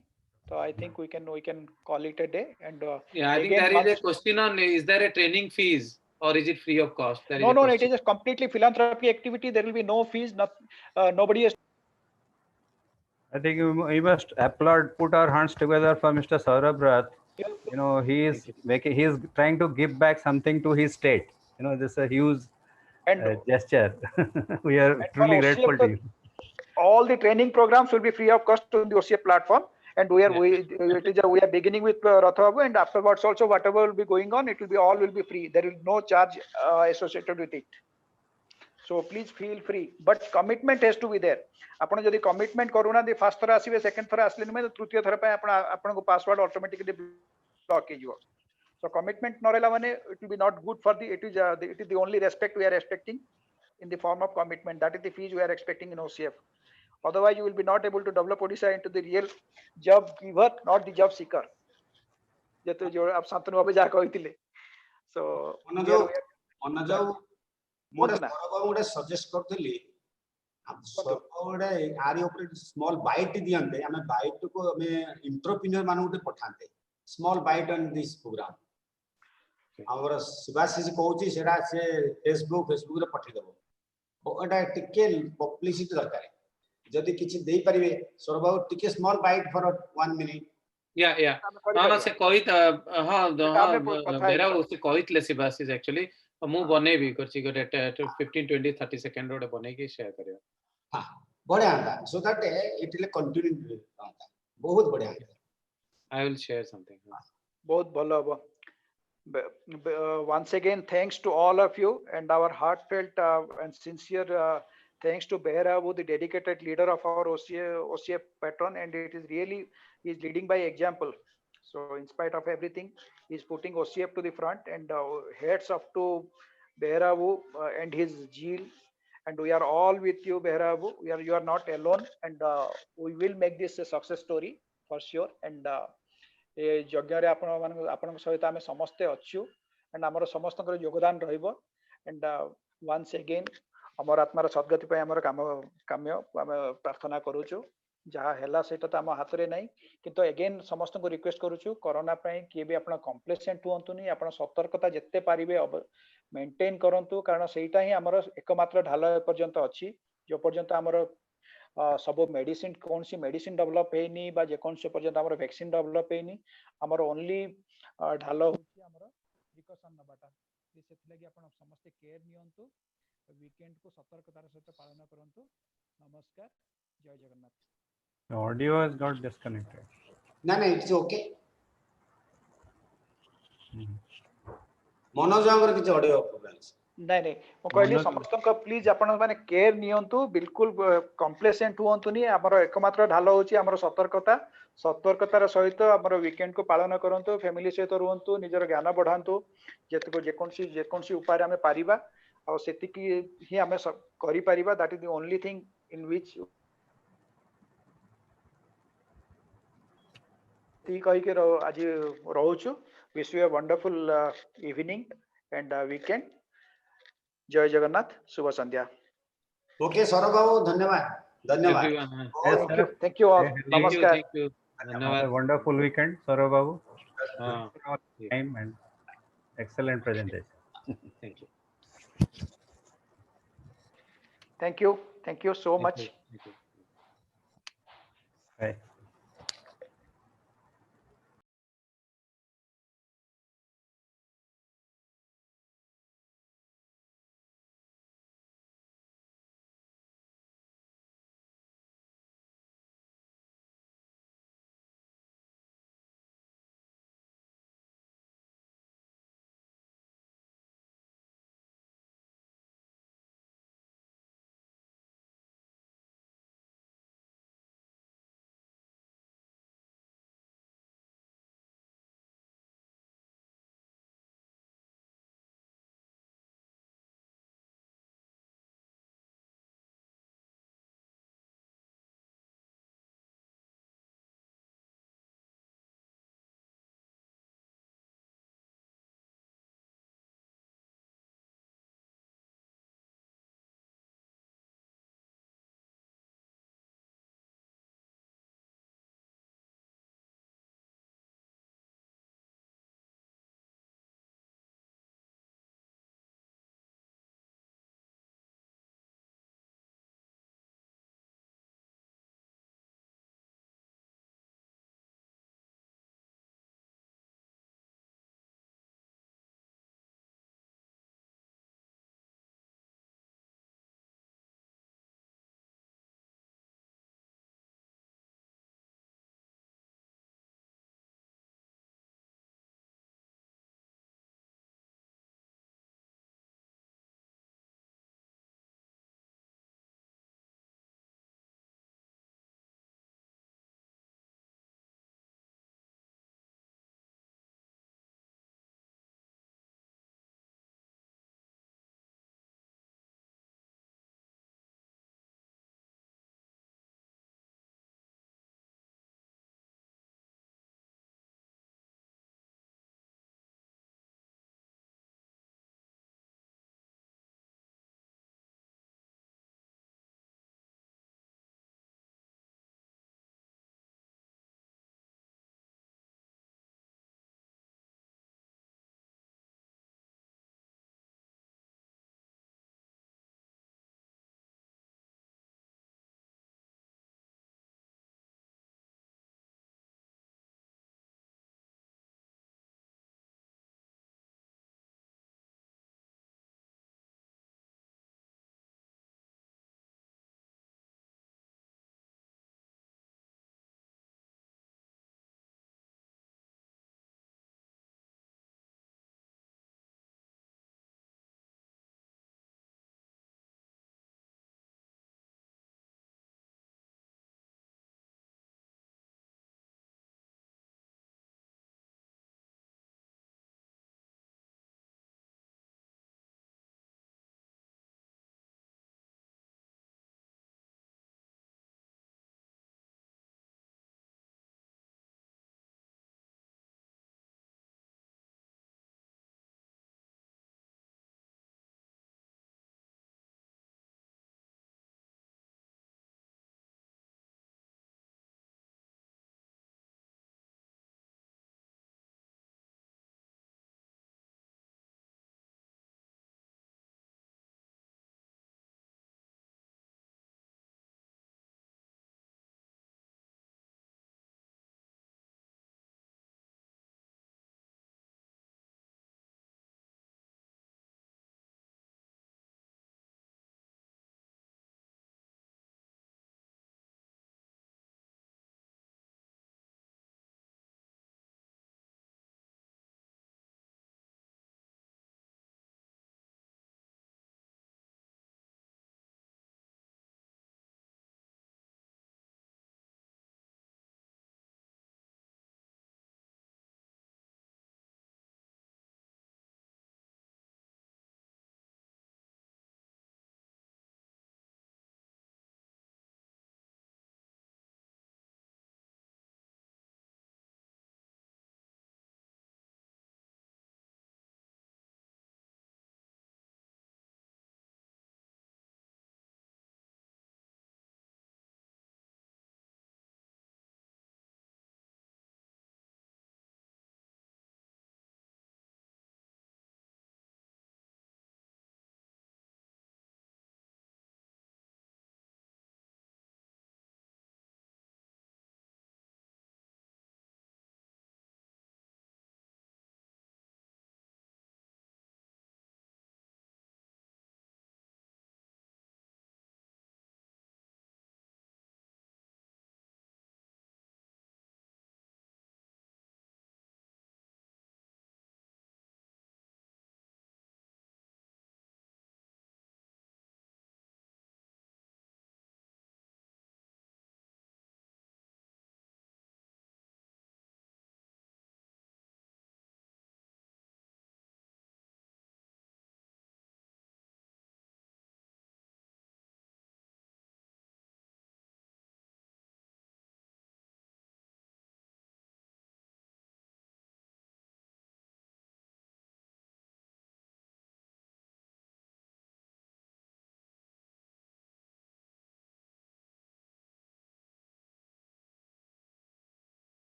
so I think we can call it a day. And Yeah, I think again, there is a once question on, is there a training fees or is it free of cost? There is no a no, it question. is a completely philanthropy activity. There will be no fees, nobody has. I think we must applaud, put our hands together for Mr. Saurabh Rath. You know, Thank you. he is trying to give back something to his state. You know, this is a huge And gesture. We are for truly OCF, grateful to you. all the training programs will be free of cost on the OCF platform. And we are beginning with Ratha Babu, and afterwards also whatever will be going on, it will be all will be free. There is no charge associated with it. So please feel free, but commitment has to be there. ଆପଣ ଯଦି commitment କରୁନାହାନ୍ତି, first ଥର ଆସିବେ, second ଥର ଆସିଲେ ନୁହେଁ, ତୃତୀୟ ଥର ପାଇଁ ଆପଣଙ୍କ ପାସୱାର୍ଡ ଅଟୋମେଟିକଲି ବ୍ଲକ୍ ହେଇଯିବ। So commitment ନ ରହିଲା ମାନେ it will be not good for the, it is the only respect we are expecting in the form of commitment. That is the fees we are expecting in OCF. Otherwise, you will be not able to develop Odisha into the real job giver, not the job seeker. ଯେହେତୁ ଯୋଉ ଶାନ୍ତନୁ ବାବୁ ଯାହା କହିଥିଲେ। So ଅନୁଯାଉ ମୁଁ କୁହନ୍ତୁ ନା, ଗୋଟେ suggest କରୁଥିଲି, ଗୋଟେ ଆରି ଉପରେ ସ୍ମଲ୍ ବାଇଟ୍ ଦିଅନ୍ତେ, ଆମେ ବାଇଟ୍ କୁ ଆମେ ଏଣ୍ଟରପ୍ରିନିୟର ମାନଙ୍କୁ ପଠାନ୍ତେ, small bite on this program. ଆମର ଶିବାଶିଷ କହୁଛି ସେଟା ସେ ଫେସବୁକ୍ ରେ ପଠେଇଦବ। ଏଟା ଟିକେ ପବ୍ଲିସିଟି ଦରକାର, ଯଦି କିଛି ଦେଇପାରିବେ ସୌରଭ, ଟିକେ ସ୍ମଲ୍ ବାଇଟ୍ ଫର 1 minute। Yeah ନା ସେ କହି ବେରା ସେ କହିଥିଲେ ଶିବାଶିଷ actually, ମୁଁ ବନେଇବି କରିଛି ଗୋଟେ 15 20 30 ସେକେଣ୍ଡ ଗୋଟେ ବନେଇକି ସେୟାର କରିବା। ହଁ ବଢିଆ ହନ୍ତା, so that it will continue ହନ୍ତା, ବହୁତ ବଢିଆ ହନ୍ତା। I will share something. ବହୁତ ଭଲ ହବ। Once again, thanks to all of you, and our heartfelt and sincere thanks to Beherabu, the dedicated leader of our OCF patron, and it is really, he is leading by example. So in spite of everything, he is putting OCF to the front, and heads up to Beherabu and his zeal. And we are all with you, Beherabu. You are not alone, and we will make this a success story for sure. And ए यज्ञ आपण सहित आम समस्ते अच्छु, and आमर समस्त योगदान रहिबो। एंड वंस अगेन अमर आत्मार सद्गति पे आमर काम्य आम प्रार्थना करूछु। जहाँ हैला सेटा तो आम हाथ रे नहीं, किंतु अगेन समस्त को रिक्वेस्ट करूछु, कोरोना पे किए भी आपण कम्प्लेसेंट हुंतुनी, आपण सतर्कता जत्ते पारिबे मेंटेन करंतु, कारण सेटा ही आमर एकमात्र ढाल पर्यंत अछि। जो पर्यंत आमर सब मेडिसिन, कौन सी मेडिसिन डेवलप हैनी बा जे कौन से पर्यंत हमर वैक्सीन डेवलप हैनी, हमर ओनली ढाल होची हमर प्रिकॉशन नबाटा। सेति लागि आपण समस्त केयर नियंतु, वीकेंड को सतर्कतार सहित पालन करंतु। नमस्कार, जय Jagannath. The audio has got disconnected. ना इट्स ओके। मनोज किसी ऑडियो प्रोब्लेम। ନାଇଁ ନାଇଁ ମୁଁ କହିଲି ମନୋଜ ସମସ୍ତଙ୍କ ପ୍ଲିଜ ଆପଣ ମାନେ କେୟାର ନିଅନ୍ତୁ, ବିଲକୁଲ କମ୍ପ୍ଲେସେଣ୍ଟ ହୁଅନ୍ତୁନି। ଆମର ଏକମାତ୍ର ଢାଲ ହଉଛି ଆମର ସତର୍କତା। ସତର୍କତାର ସହିତ ଆମର ୱିକେଣ୍ଡ କୁ ପାଳନ କରନ୍ତୁ, ଫ୍ୟାମିଲି ସହିତ ରୁହନ୍ତୁ, ନିଜର ଜ୍ଞାନ ବଢାନ୍ତୁ, ଯେକୌଣସି ଉପାୟରେ ଆମେ ପାରିବା, ଆଉ ସେତିକି ହିଁ ଆମେ କରିପାରିବା। That is the only thing in which କହିକି ଆଜି ରହୁଛୁ। Wish you a wonderful evening and weekend. जय जगन्नाथ, शुभ संध्या। ओके सौरभ बाबू, धन्यवाद धन्यवाद। Everyone. yes thank sir, you, thank you all, hey, hello. नमस्कार। Thank you. Have a धन्यवाद. wonderful weekend, Saurav Babu. हाँ, Time and excellent presentation. thank you. Thank you so Thank much. you. Thank you. Bye.